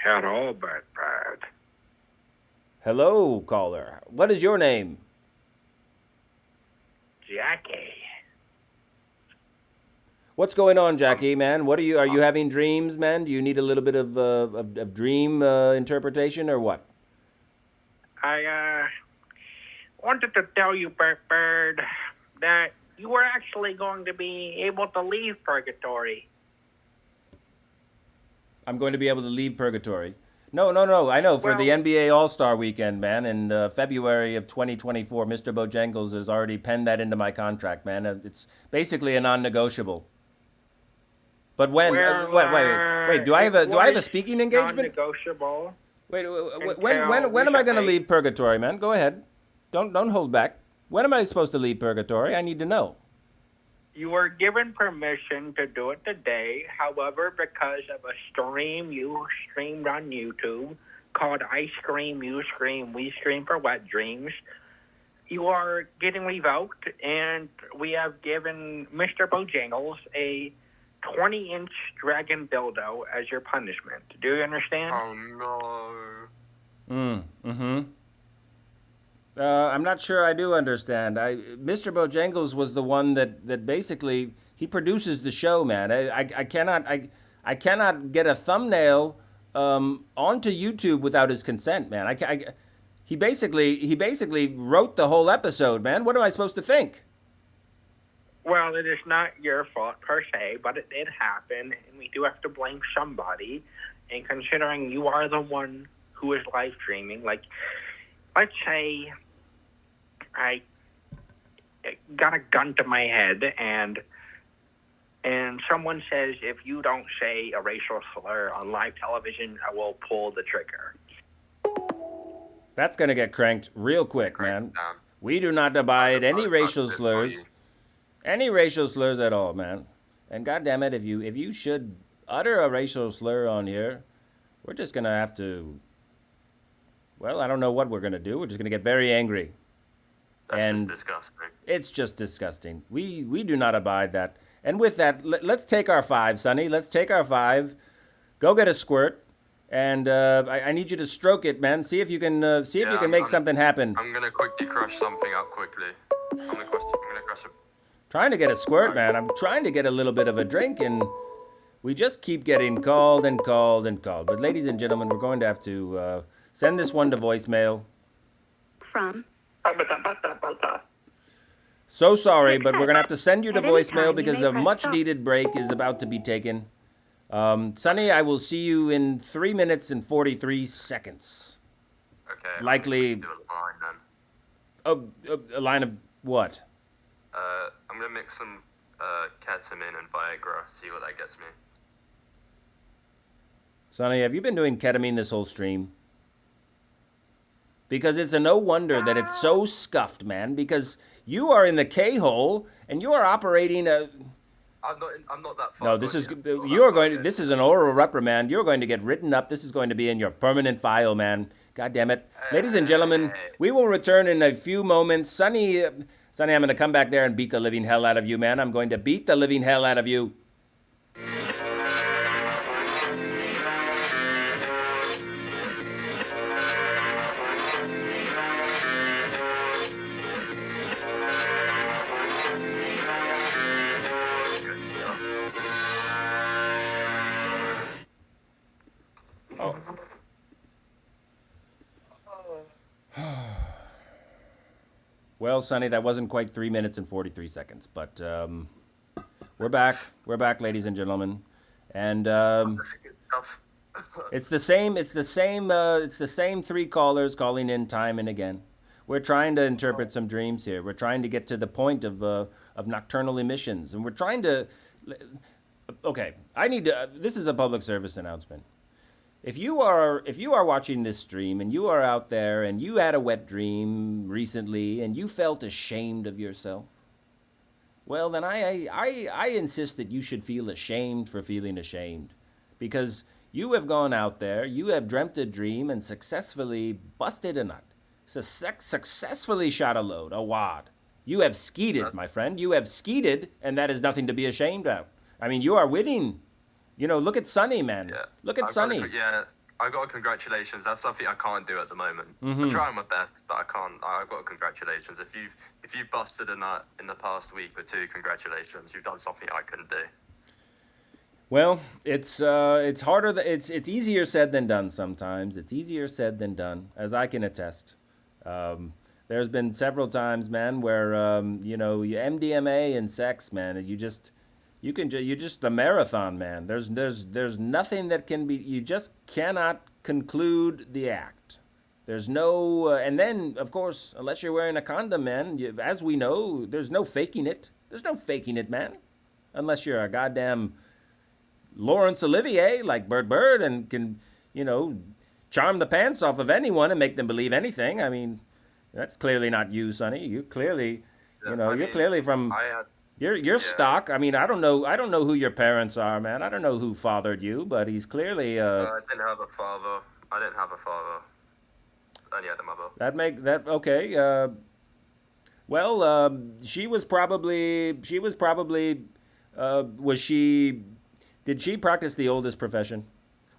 Hello, Burt Byrd. Hello, caller. What is your name? Jackie. What's going on, Jackie, man? Are you having dreams, man? Do you need a little bit of dream interpretation or what? I wanted to tell you, Burt Byrd, that you were actually going to be able to leave Purgatory. I'm going to be able to leave Purgatory. No. I know, for the NBA All-Star Weekend, man, in February of 2024, Mr. Bojangles has already penned that into my contract, man. It's basically a non-negotiable. But when? Wait. Do I have a speaking engagement? Non-negotiable. Wait. When am I going to leave Purgatory, man? Go ahead. Don't hold back. When am I supposed to leave Purgatory? I need to know. You were given permission to do it today. However, because of a stream you streamed on YouTube called I Scream, You Scream, We Scream for Wet Dreams, you are getting revoked, and we have given Mr. Bojangles a 20-inch dragon dildo as your punishment. Do you understand? Oh, no. I'm not sure I do understand. Mr. Bojangles was the one that basically he produces the show, man. I cannot get a thumbnail onto YouTube without his consent, man. He basically wrote the whole episode, man. What am I supposed to think? Well, it is not your fault per se, but it did happen, and we do have to blame somebody. And considering you are the one who is live streaming, like, let's say I got a gun to my head, and someone says, if you don't say a racial slur on live television, I will pull the trigger. That's gonna get cranked real quick, man. We do not abide any racial slurs. Any racial slurs at all, man. And goddamn it, if you should utter a racial slur on here, we're just gonna have to. Well, I don't know what we're gonna do. We're just gonna get very angry. That's just disgusting. It's just disgusting. We do not abide that. And with that, let's take our 5, Sonny. Let's take our 5. Go get a squirt, and I need you to stroke it, man. See if you can make something happen. I'm gonna quickly crush something up quickly. I'm gonna crush it. Trying to get a squirt, man. I'm trying to get a little bit of a drink, and we just keep getting called and called and called. But ladies and gentlemen, we're going to have to send this one to voicemail. From. So sorry, but we're going to have to send you to voicemail because a much-needed break is about to be taken. Sonny, I will see you in 3 minutes and 43 seconds. Okay. Likely. Do a line then. Oh, a line of what? I'm gonna mix some ketamine and Viagra. See what that gets me. Sonny, have you been doing ketamine this whole stream? Because it's a no wonder that it's so scuffed, man. Because you are in the K-hole and you are operating a. I'm not that far. No, this is you are going to. This is an oral reprimand. You're going to get written up. This is going to be in your permanent file, man. God damn it, ladies and gentlemen. We will return in a few moments. Sonny, I'm going to come back there and beat the living hell out of you, man. I'm going to beat the living hell out of you. Well, Sonny, that wasn't quite 3 minutes and 43 seconds, but we're back. We're back, ladies and gentlemen, and it's the same. It's the same 3 callers calling in time and again. We're trying to interpret some dreams here. We're trying to get to the point of nocturnal emissions, and we're trying to. Okay, I need to. This is a public service announcement. If you are watching this stream and you are out there and you had a wet dream recently and you felt ashamed of yourself, well, then I insist that you should feel ashamed for feeling ashamed, because you have gone out there, you have dreamt a dream and successfully busted a nut, successfully shot a load, a wad. You have skeeted, my friend. You have skeeted, and that is nothing to be ashamed of. I mean, you are winning. You know, look at Sonny, man. Yeah. Look at Sonny. I got congratulations. That's something I can't do at the moment. Mm-hmm. I'm trying my best, but I can't. I've got congratulations. If you've busted a nut in the past week or 2, congratulations. You've done something I couldn't do. Well, it's harder. It's easier said than done sometimes. It's easier said than done, as I can attest. There's been several times, man, where you MDMA and sex, man, you're just the marathon, man. There's nothing that can be. You just cannot conclude the act. There's no, and then of course, unless you're wearing a condom, man. As we know, there's no faking it. There's no faking it, man. Unless you're a goddamn Laurence Olivier like Burt Byrd and can, charm the pants off of anyone and make them believe anything. I mean, that's clearly not you, Sonny. You clearly, you're clearly from. You're stock. I mean, I don't know who your parents are, man. I don't know who fathered you, but he's clearly. I didn't have a father. Only had a mother. Okay. Well, she was probably. Was she? Did she practice the oldest profession?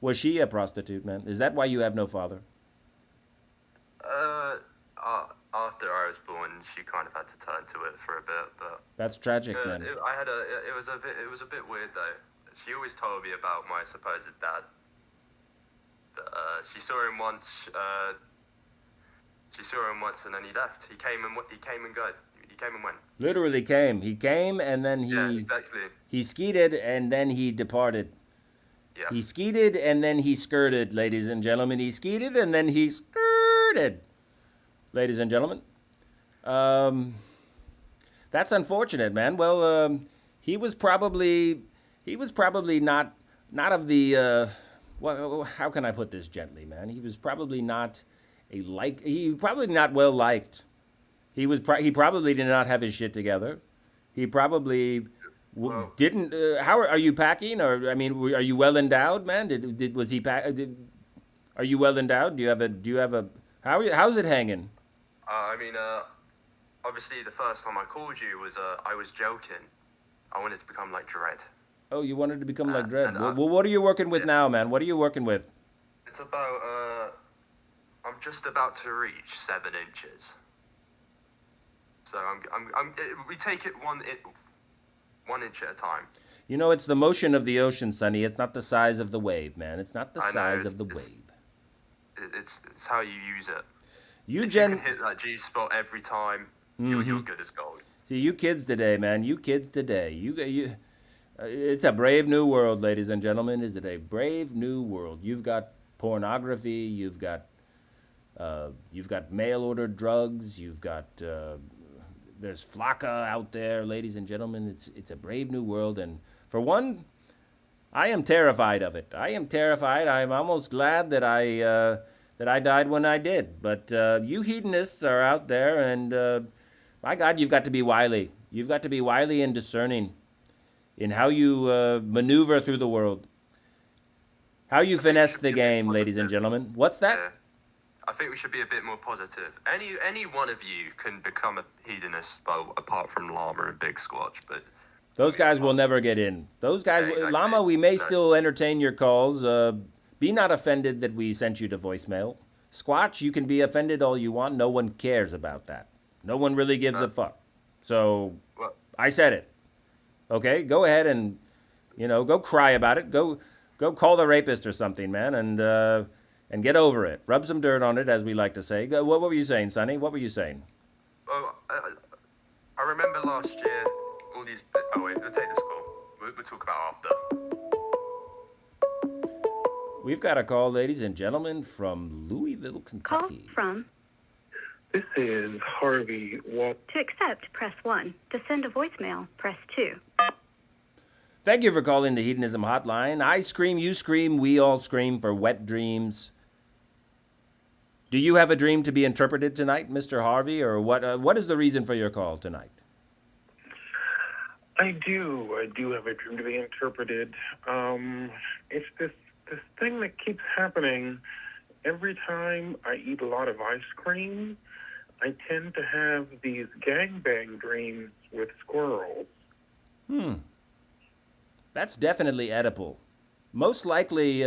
Was she a prostitute, man? Is that why you have no father? After I was born, she kind of had to turn to it for a bit, but that's tragic, man. It was a bit weird though. She always told me about my supposed dad. She saw him once. And then he left. He came and went. He came and went. Literally came. He came and then he. Yeah, exactly. He skeeted and then he departed. Yeah. He skeeted and then he skirted, ladies and gentlemen. He skeeted and then he skirted. Ladies and gentlemen, that's unfortunate, man. Well, he was probably not of the. How can I put this gently, man? He was probably not He probably not well liked. He probably did not have his shit together. He probably didn't. How are you packing? Or I mean, are you well endowed, man? Was he Are you well endowed? Do you have a how's it hanging? I mean, obviously the first time I called you was I was joking. I wanted to become like Dread. Oh, you wanted to become like Dread. and, Well, what are you working with now, man? What are you working with? It's about I'm just about to reach 7 inches. So we take it 1 inch at a time. You know, it's the motion of the ocean, Sonny. It's not the size of the wave, man. It's not the I know, size of the wave. It's how you use it. You If you can hit that G spot every time, you're good as gold. See, you kids today, man. You kids today. It's a brave new world, ladies and gentlemen. Is it a brave new world? You've got pornography. You've got mail order drugs. You've got there's Flocka out there, ladies and gentlemen. It's a brave new world, and for one, I am terrified of it. I am terrified. I'm almost glad that I died when I did. But you hedonists are out there, and my God, you've got to be wily. You've got to be wily and discerning in how you maneuver through the world. How you finesse the game, ladies and gentlemen. What's that? Yeah. I think we should be a bit more positive. Any one of you can become a hedonist, well, apart from Llama and Big Squatch, but Those guys will never get in. Those guys, Yeah, exactly. Llama, we may still entertain your calls. Be not offended that we sent you to voicemail. Squatch, you can be offended all you want. No one cares about that. No one really gives a fuck. So well, I said it. Okay, go ahead and go cry about it. Go call the rapist or something, man, and get over it. Rub some dirt on it, as we like to say. What were you saying, Sonny? What were you saying? well, I remember last year all these. Oh wait, we'll take this call. We'll talk about after. We've got a call, ladies and gentlemen, from Louisville, Call Kentucky. from. This is Harvey. What? To accept, press 1. To send a voicemail, press 2. Thank you for calling the Hedonism Hotline. I scream, you scream, we all scream for wet dreams. Do you have a dream to be interpreted tonight, Mr. Harvey, or what is the reason for your call tonight? I do have a dream to be interpreted. It's this thing that keeps happening every time I eat a lot of ice cream. I tend to have these gangbang dreams with squirrels. That's definitely edible. Most likely,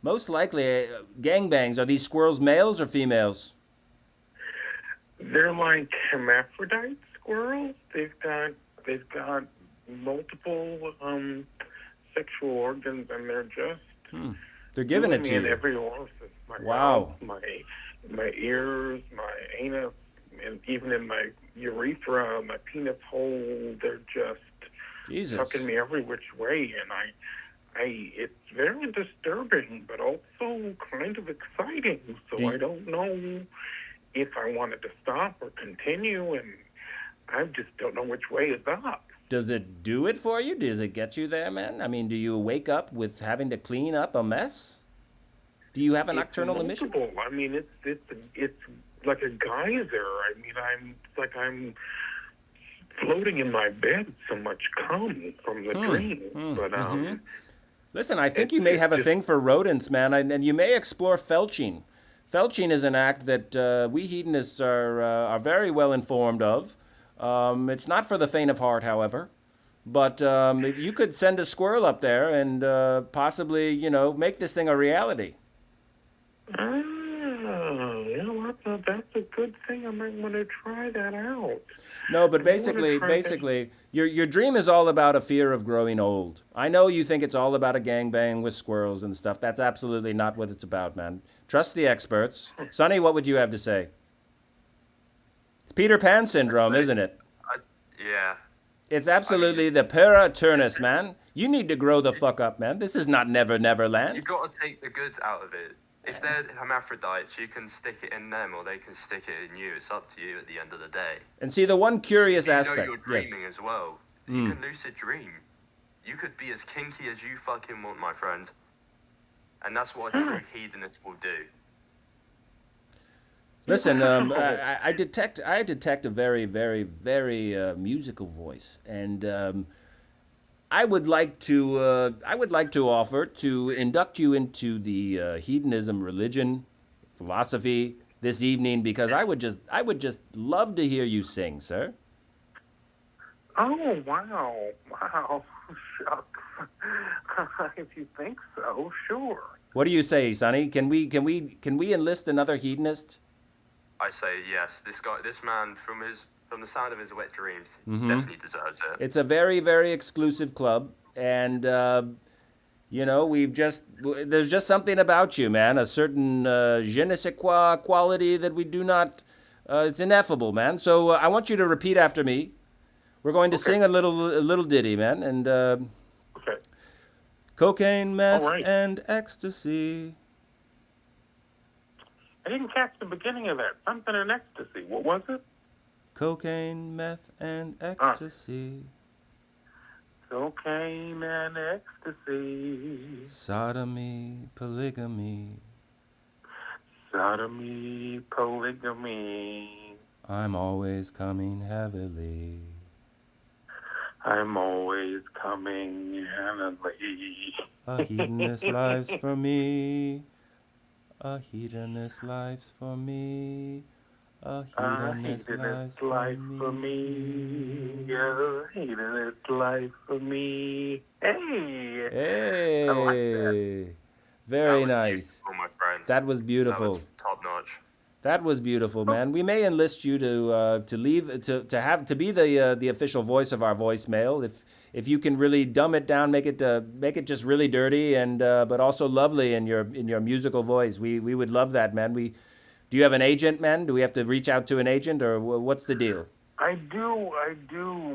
gangbangs. Are these squirrels males or females? They're like hermaphrodite squirrels. They've got multiple sexual organs, and they're just They're giving it doing me to in you. every orifice. My Wow. mouth, my ears, my anus, and even in my urethra, my penis hole. They're just Jesus. sucking me every which way, and it's very disturbing, but also kind of exciting. So I don't know if I wanted to stop or continue, and I just don't know which way is up. Does it do it for you? Does it get you there, man? I mean, do you wake up with having to clean up a mess? Do you have a nocturnal emission? Multiple. I mean, it's like a geyser. I mean, it's like I'm floating in my bed. So much cum from the dream. But Listen, I think you may have a thing for rodents, man, and you may explore felching. Felching is an act that we hedonists are very well informed of. It's not for the faint of heart, however. But if you could send a squirrel up there and possibly, make this thing a reality. That's a good thing. I might want to try that out. No, but basically, your dream is all about a fear of growing old. I know you think it's all about a gangbang with squirrels and stuff. That's absolutely not what it's about, man. Trust the experts. Sonny, what would you have to say? It's Peter Pan syndrome, isn't it? Yeah. It's absolutely the para eternus, man. You need to grow the fuck up, man. This is not Never Never Land. You got to take the goods out of it. If they're hermaphrodites, you can stick it in them, or they can stick it in you. It's up to you at the end of the day. And see, the one curious aspect. You know you're dreaming as well. You can lucid dream. You could be as kinky as you fucking want, my friend. And that's what a true hedonist will do. Listen, I detect a very, very, very musical voice, and I would like to offer to induct you into the hedonism religion philosophy this evening because I would just love to hear you sing, sir. Oh, wow. Shucks. If you think so, sure. What do you say, Sonny? Can we enlist another hedonist? I say yes. This man, from the sound of his wet dreams, definitely deserves it. It's a very, very exclusive club, and there's just something about you, man. A certain je ne sais quoi quality that we do not. It's ineffable, man. So I want you to repeat after me. We're going to sing a little ditty, man, and Okay. cocaine, meth, All right. and ecstasy. I didn't catch the beginning of that. Something in ecstasy. What was it? Cocaine, meth, and ecstasy. Cocaine and ecstasy. Sodomy, polygamy. Sodomy, polygamy. I'm always coming heavily. I'm always coming heavily. A hedonist life's for me. A hedonist life's for me. A hedonist life for me. A hedonist life for me. Hey! Hey! I like that. Very nice. Oh, my friend. That was beautiful. That was top notch. That was beautiful, man. We may enlist you to be the official voice of our voicemail if you can really dumb it down, make it just really dirty and but also lovely in your musical voice. We would love that, man. Do you have an agent, man? Do we have to reach out to an agent or what's the deal? I do.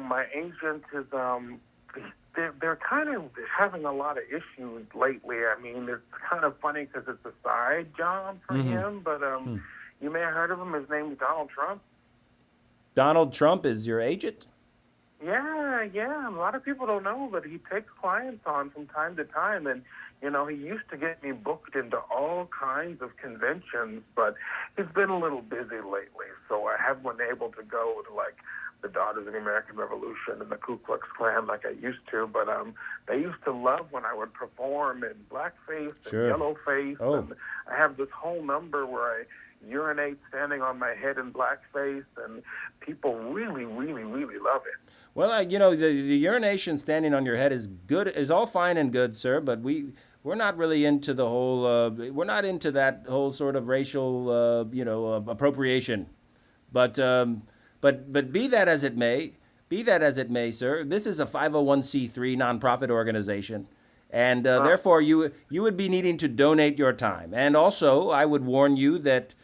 My agent is they're kind of having a lot of issues lately. I mean, it's kind of funny because it's a side job for him, but you may have heard of him. His name is Donald Trump. Donald Trump is your agent? Yeah. A lot of people don't know, but he takes clients on from time to time, and he used to get me booked into all kinds of conventions, but he's been a little busy lately, so I haven't been able to go to like the Daughters of the American Revolution and the Ku Klux Klan like I used to, but they used to love when I would perform in blackface and yellowface, and I have this whole number where I urinate standing on my head in blackface, and people really, really, really love it. Well, the urination standing on your head is all fine and good, sir, but we're not really into the whole we're not into that whole sort of racial appropriation. But be that as it may, sir, this is a 501c3 nonprofit organization. And therefore, you would be needing to donate your time. And also, I would warn you that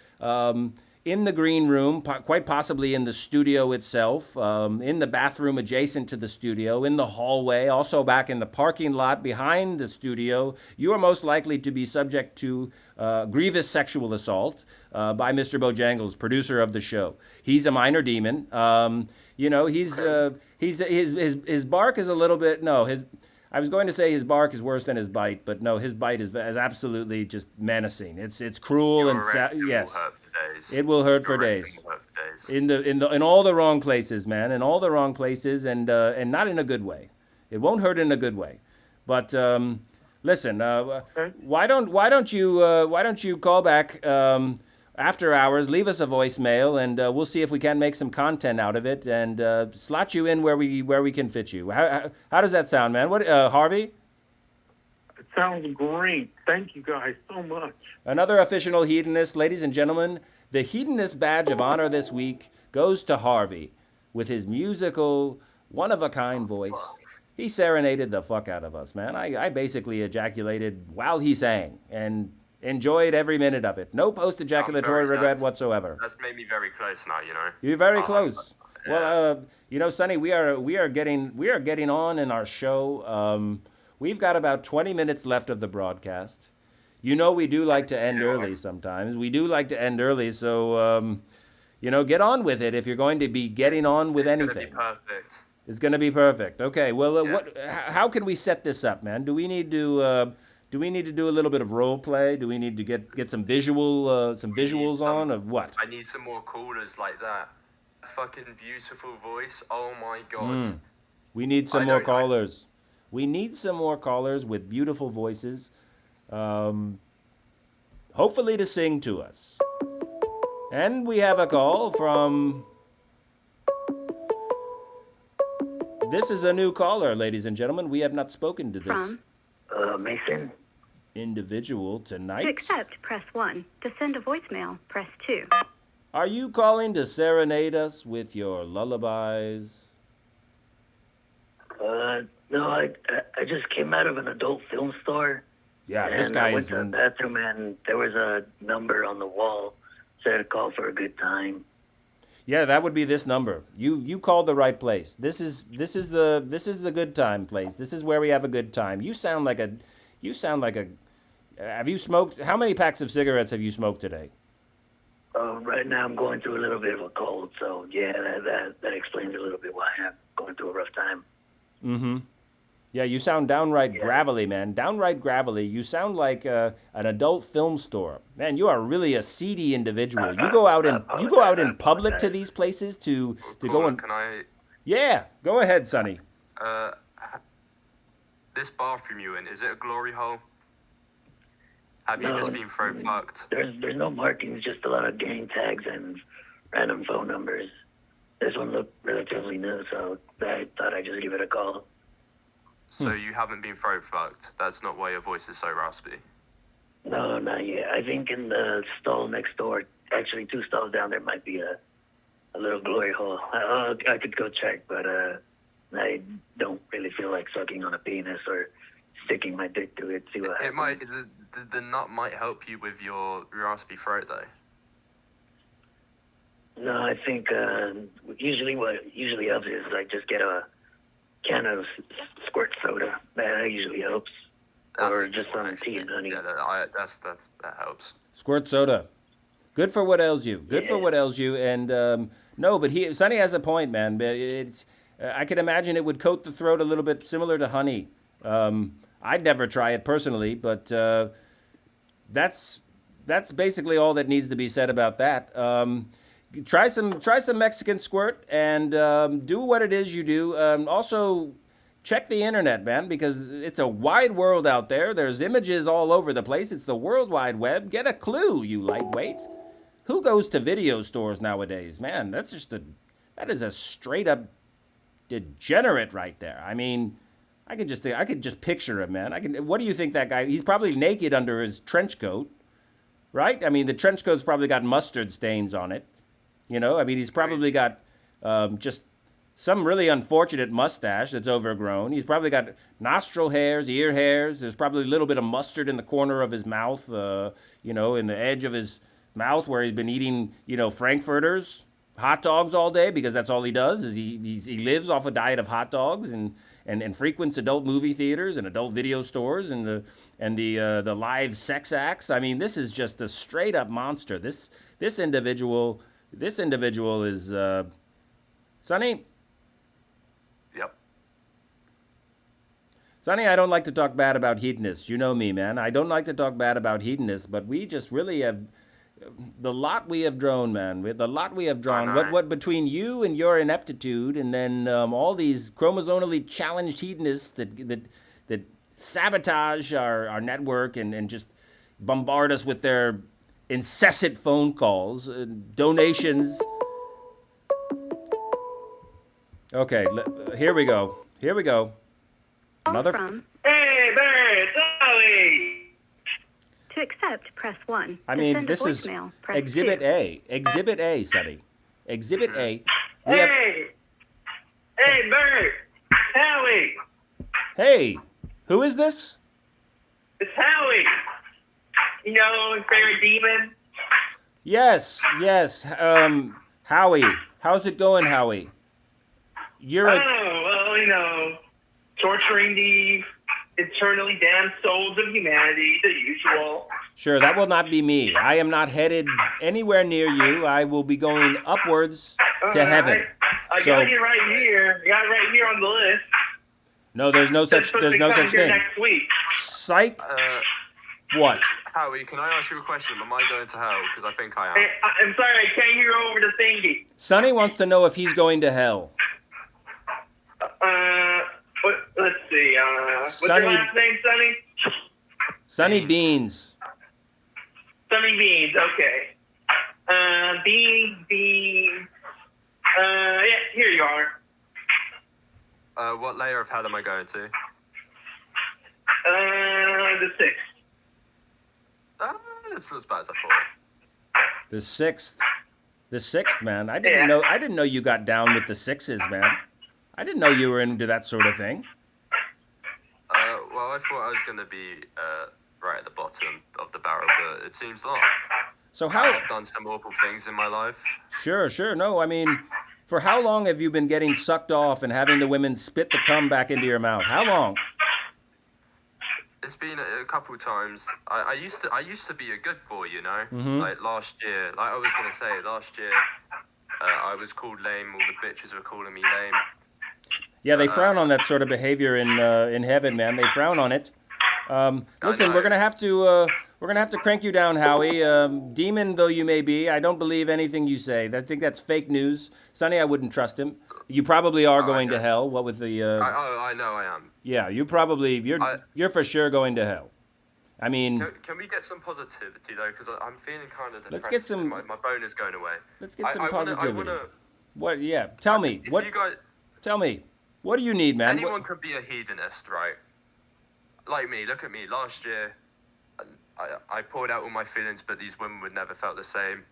in the green room, quite possibly in the studio itself, in the bathroom adjacent to the studio, in the hallway, also back in the parking lot behind the studio, you are most likely to be subject to grievous sexual assault by Mr. Bojangles, producer of the show. He's a minor demon. His bark is a little bit, I was going to say his bark is worse than his bite, but no, his bite is absolutely just menacing. It's cruel and yes, it will hurt for days. In all the wrong places, man, in all the wrong places, and not in a good way. It won't hurt in a good way. But listen, why don't you call back after hours? Leave us a voicemail, and we'll see if we can make some content out of it and slot you in where we can fit you. How does that sound, man? What, Harvey? It sounds great. Thank you guys so much. Another official hedonist, ladies and gentlemen. The hedonist badge of honor this week goes to Harvey with his musical, one-of-a-kind voice. He serenaded the fuck out of us, man. I basically ejaculated while he sang and enjoyed every minute of it. No post-ejaculatory regret whatsoever. That's made me very close now, You're very close. Yeah. Well, Sonny, we are getting on in our show. We've got about 20 minutes left of the broadcast. We do like to end early sometimes. We do like to end early, so get on with it if you're going to be getting on with anything. It's gonna be perfect. It's gonna be perfect. Okay. Well, how can we set this up, man? Do we need to do a little bit of role play? Do we need to get some visuals on of what? I need some more callers like that. Fucking beautiful voice. Oh my god. We need some more callers. We need some more callers with beautiful voices, hopefully to sing to us. And we have a call from... This is a new caller, ladies and gentlemen. We have not spoken to this From Mason? individual To tonight. accept, press 1. To send a voicemail, press 2. Are you calling to serenade us with your lullabies? No, I just came out of an adult film store. Yeah, and this guy I went is... to the bathroom and there was a number on the wall said to call for a good time. Yeah, that would be this number. You called the right place. This is the good time place. This is where we have a good time. You sound like a have you smoked? How many packs of cigarettes have you smoked today? Right now I'm going through a little bit of a cold, so yeah, that explains a little bit why I'm going through a rough time. Mm-hmm. Yeah, you sound downright gravelly, man. Downright gravelly. You sound like an adult film store. Man, you are really a seedy individual. You go out in public to these places to go and... Can I... Yeah, go ahead, Sonny. This bathroom you in, is it a glory hole? Have you just been throat fucked? There's no markings, just a lot of gang tags and random phone numbers. This one looked relatively new, so I thought I'd just give it a call. So you haven't been throat fucked? That's not why your voice is so raspy? No, not yet. I think in the stall next door, actually 2 stalls down there, might be a little glory hole. I could go check, but I don't really feel like sucking on a penis or sticking my dick to it. See what happens. It might... The nut might help you with your raspy throat, though. No, I think usually what helps is I just get a can of squirt soda. That usually helps. Or just some tea and honey. Yeah, that helps. Squirt soda. Good for what ails you. Good for what ails you. And no, but Sonny has a point, man. It's I can imagine it would coat the throat a little bit similar to honey. I'd never try it personally, but that's basically all that needs to be said about that. Try some Mexican squirt and do what it is you do. Also, check the internet, man, because it's a wide world out there. There's images all over the place. It's the World Wide Web. Get a clue, you lightweight. Who goes to video stores nowadays, man? That is a straight up degenerate right there. I mean, I could just picture him, man. What do you think that guy? He's probably naked under his trench coat, right? I mean, the trench coat's probably got mustard stains on it. You know, I mean, he's probably got just some really unfortunate mustache that's overgrown. He's probably got nostril hairs, ear hairs. There's probably a little bit of mustard in the corner of his mouth, in the edge of his mouth where he's been eating, Frankfurters, hot dogs all day, because that's all he does is he lives off a diet of hot dogs and frequents adult movie theaters and adult video stores and the live sex acts. I mean, this is just a straight up monster. This individual is Sonny. Yep. Sonny, I don't like to talk bad about hedonists. You know me, man. I don't like to talk bad about hedonists, but we just really have the lot we have drawn, man. The lot we have drawn. What between you and your ineptitude, and then all these chromosomally challenged hedonists that sabotage our network and just bombard us with their incessant phone calls, donations. Okay, here we go. Another. Hey, Bert, Sally! To accept, press 1. I To mean, send this a is voicemail, press Exhibit 2. A. Exhibit A, Sonny. Exhibit A. Hey, Bert, Howie! Hey, who is this? It's Howie! You know, his favorite demon? Yes. Howie. How's it going, Howie? Torturing the eternally damned souls of humanity, the usual. Sure, that will not be me. I am not headed anywhere near you. I will be going upwards to heaven. I got you right here. I got it right here on the list. No, there's no such thing. Next week. Psych. What? Howie, can I ask you a question? Am I going to hell? Because I think I am. I'm sorry, I can't hear over the thingy. Sonny wants to know if he's going to hell. Let's see. What's your Sonny- last name, Sonny? Sonny Beans. Sonny Beans. Okay. Beans. Yeah, here you are. What layer of hell am I going to? The 6th. It's not as bad as I thought. The sixth, man. I didn't know you got down with the sixes, man. I didn't know you were into that sort of thing. Well, I thought I was going to be right at the bottom of the barrel, but it seems not. So how? I've done some awful things in my life. Sure. No, I mean, for how long have you been getting sucked off and having the women spit the cum back into your mouth? How long? It's been a couple times. I used to be a good boy, you know. Mhm. Like last year, like I was gonna say, last year, I was called lame. All the bitches were calling me lame. Yeah, they frown on that sort of behavior in heaven, man. They frown on it. Listen, we're gonna have to crank you down, Howie. Demon though you may be, I don't believe anything you say. I think that's fake news. Sonny, I wouldn't trust him. You probably are going to hell. What with the? I know I am. Yeah, you're for sure going to hell. I mean, Can we get some positivity though? Because I'm feeling kind of depressed. Let's get some- My bone is going away. let's get some I positivity. wanna, What? Yeah, tell me. if What? you guys, Tell me. What do you need, man? anyone could be a hedonist, right? Like me. Look at me. Last year, I poured out all my feelings, but these women would never felt the same.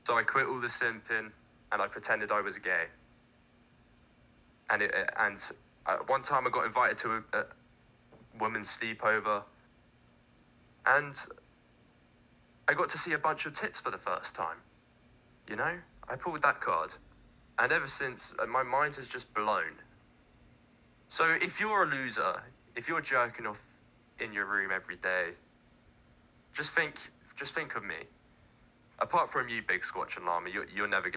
So I quit all the simping, and I pretended I was gay. And one time I got invited to a woman's sleepover, and I got to see a bunch of tits for the first time. You know, I pulled that card, and ever since, my mind has just blown. So if you're a loser, if you're jerking off in your room every day, just think of me. Apart from you, Big Squatch and Llama, you're never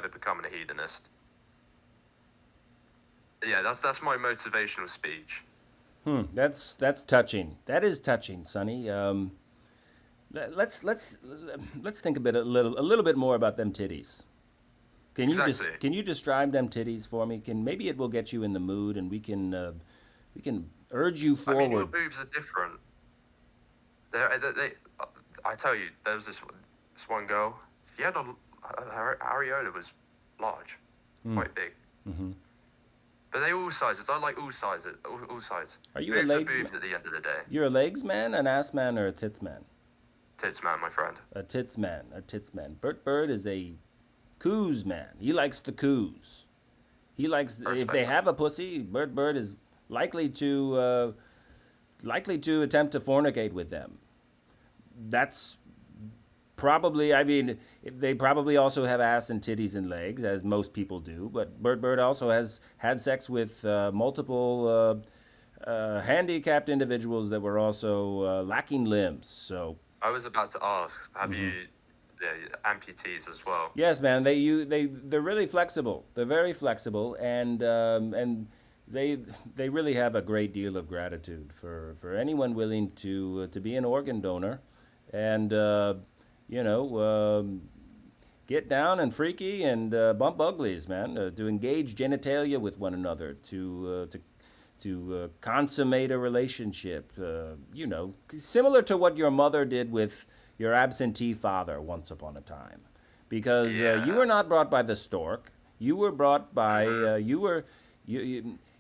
becoming a hedonist. Yeah, that's my motivational speech. That's touching. That is touching, Sonny. Let's think a little bit more about them titties. Can you describe them titties for me? Maybe it will get you in the mood, and we can urge you forward. I mean, your boobs are different. I tell you, there was this one girl. She had her areola was large, quite big. Mm-hmm. But they all sizes. I like all sizes. All sizes. Are you boobs a legs boobs man? at the end of the day? You're a legs man, an ass man, or a tits man? Tits man, my friend. A tits man. Burt Byrd is a coos man. He likes the coos. He likes if they have a pussy. Burt Byrd is likely to attempt to fornicate with them. That's probably. I mean, they probably also have ass and titties and legs, as most people do. But Burt Byrd also has had sex with multiple handicapped individuals that were also lacking limbs. So I was about to ask, have you amputees as well? yes, man. They're really flexible. They're very flexible, and they really have a great deal of gratitude for anyone willing to be an organ donor, and get down and freaky and bump uglies, man. To engage genitalia with one another, to consummate a relationship. Similar to what your mother did with your absentee father once upon a time, because you were not brought by the stork. You were brought by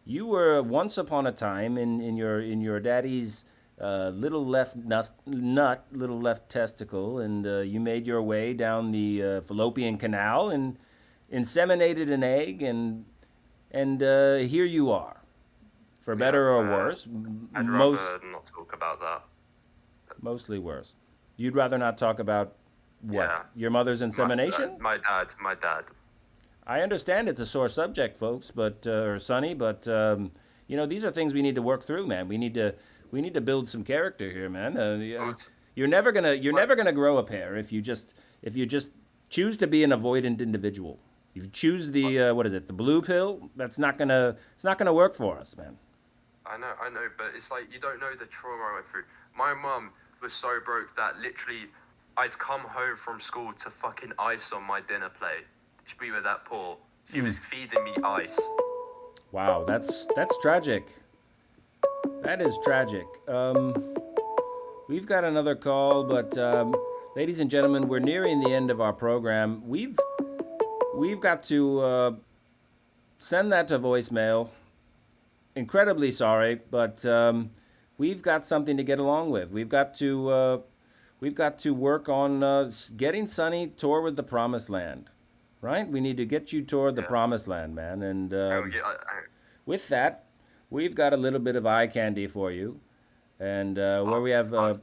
you were once upon a time in your daddy's little left nut, little left testicle, and you made your way down the fallopian canal and inseminated an egg, and here you are, for better or worse. I'd rather not talk about that. Mostly worse. You'd rather not talk about what? Yeah. Your mother's insemination? My dad. I understand it's a sore subject, folks, but or Sonny, but these are things we need to work through, man. We need to build some character here, man. You're never gonna grow a pair if you just choose to be an avoidant individual. If you choose the the blue pill, it's not gonna work for us, man. I know, but it's like you don't know the trauma I went through. My mum was so broke that literally I'd come home from school to fucking ice on my dinner plate. We were that poor. She was feeding me ice. Wow, that's tragic. That is tragic. We've got another call, but ladies and gentlemen, we're nearing the end of our program. We've got to send that to voicemail. Incredibly sorry, but we've got something to get along with. We've got to work on getting Sonny toward the promised land, right? We need to get you toward the promised land, man. And with that, we've got a little bit of eye candy for you, and where we have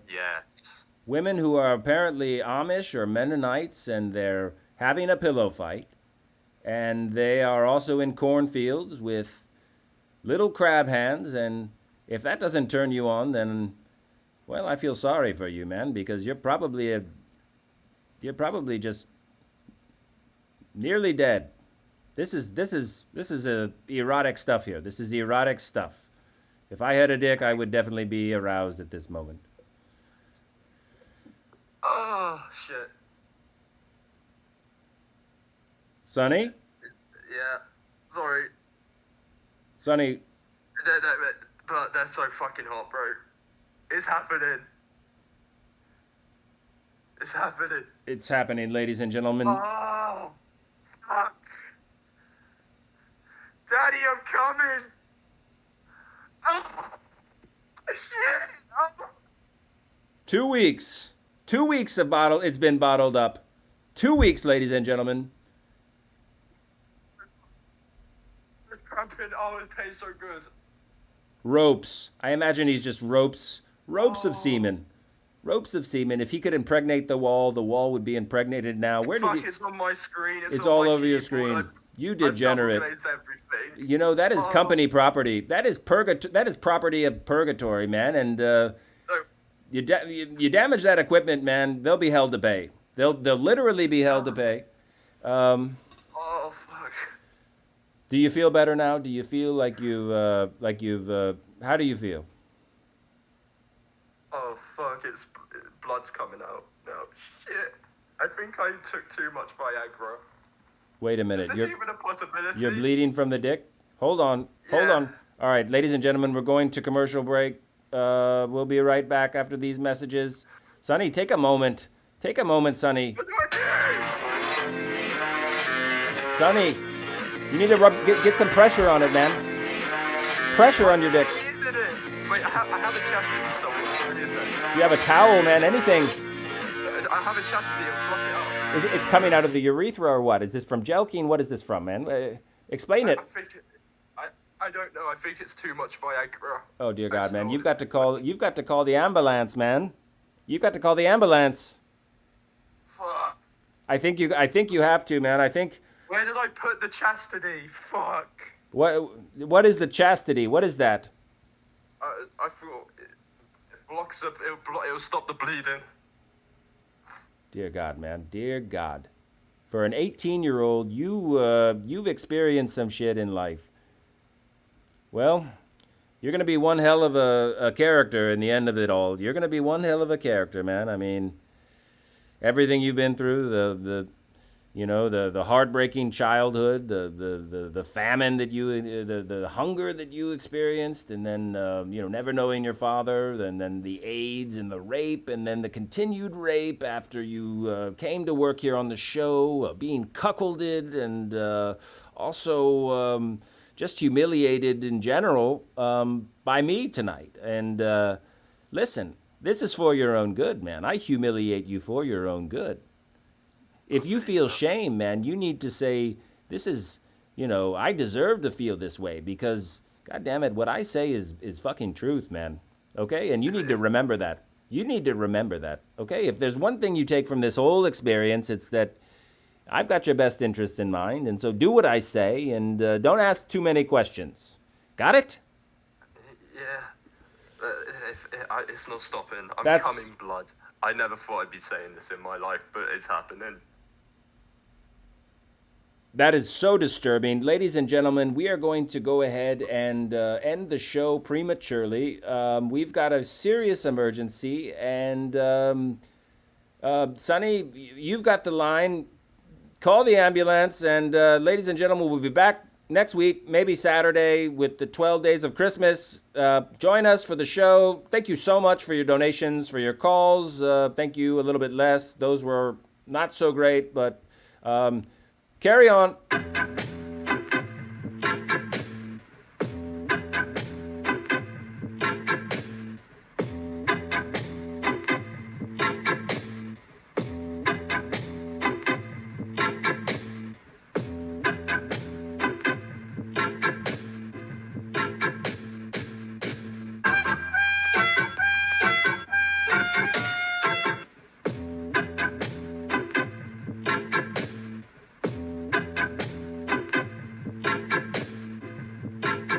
women who are apparently Amish or Mennonites, and they're having a pillow fight, and they are also in cornfields with little crab hands, and if that doesn't turn you on, then, well, I feel sorry for you, man, because you're probably just nearly dead. This is erotic stuff here. This is erotic stuff. If I had a dick, I would definitely be aroused at this moment. Oh shit. Sonny? Yeah. Sorry. Sonny, But that's so fucking hot, bro. It's happening. It's happening. it's happening, ladies and gentlemen. Oh, fuck. Daddy, I'm coming. Oh, shit. Oh. 2 weeks. 2 weeks it's been bottled up. 2 weeks, ladies and gentlemen. It's cramping. Oh, it tastes so good. Ropes. I imagine he's just ropes of semen. Ropes of semen. If he could impregnate the wall would be impregnated now. Where did Fuck, he? it's on my screen. It's on all my over your keyboard. screen. You I've degenerate. double-glazed everything. You know, that is company property. That is property of purgatory, man. And you damage that equipment, man. They'll be held to pay. They'll literally be held to pay. Oh, fuck. Do you feel better now? Do you feel like you've how do you feel? Oh, fuck. Blood's coming out. No, shit. I think I took too much Viagra. Wait a minute. Is this even a possibility? You're bleeding from the dick? Hold on. All right, ladies and gentlemen, we're going to commercial break. We'll be right back after these messages. Sonny, take a moment. Take a moment, Sonny. What do I do? Sonny, you need to get some pressure on it, man. Pressure on your dick. Isn't it? Wait, I have a chastity somewhere. What do you say? You have a towel, man. Anything. I have a chastity. I'll block it out. It's coming out of the urethra or what? Is this from Jelkine? What is this from, man? Explain it. I don't know. I think it's too much Viagra. Oh dear God, man! You've got to call the ambulance, man. You've got to call the ambulance. Fuck. I think you have to, man. I think. Where did I put the chastity? Fuck. What is the chastity? What is that? I thought it blocks up. It'll stop the bleeding. Dear God, man. Dear God. For an 18-year-old, you've experienced some shit in life. Well, you're going to be one hell of a character in the end of it all. You're going to be one hell of a character, man. I mean, everything you've been through, the heartbreaking childhood, the famine that the hunger that you experienced, and then, never knowing your father, and then the AIDS and the rape, and then the continued rape after you came to work here on the show, being cuckolded, and also just humiliated in general by me tonight. And listen, this is for your own good, man. I humiliate you for your own good. If you feel shame, man, you need to say, this is, I deserve to feel this way because, God damn it, what I say is fucking truth, man. Okay? And you need to remember that. You need to remember that. Okay? If there's one thing you take from this whole experience, it's that I've got your best interests in mind, and so do what I say, and don't ask too many questions. Got it? Yeah. It's not stopping. I'm That's- coming blood. I never thought I'd be saying this in my life, but it's happening. That is so disturbing. Ladies and gentlemen, we are going to go ahead and end the show prematurely. We've got a serious emergency, and Sonny, you've got the line. Call the ambulance, and ladies and gentlemen, we'll be back next week, maybe Saturday, with the 12 Days of Christmas. Join us for the show. Thank you so much for your donations, for your calls. Thank you a little bit less. Those were not so great, but carry on.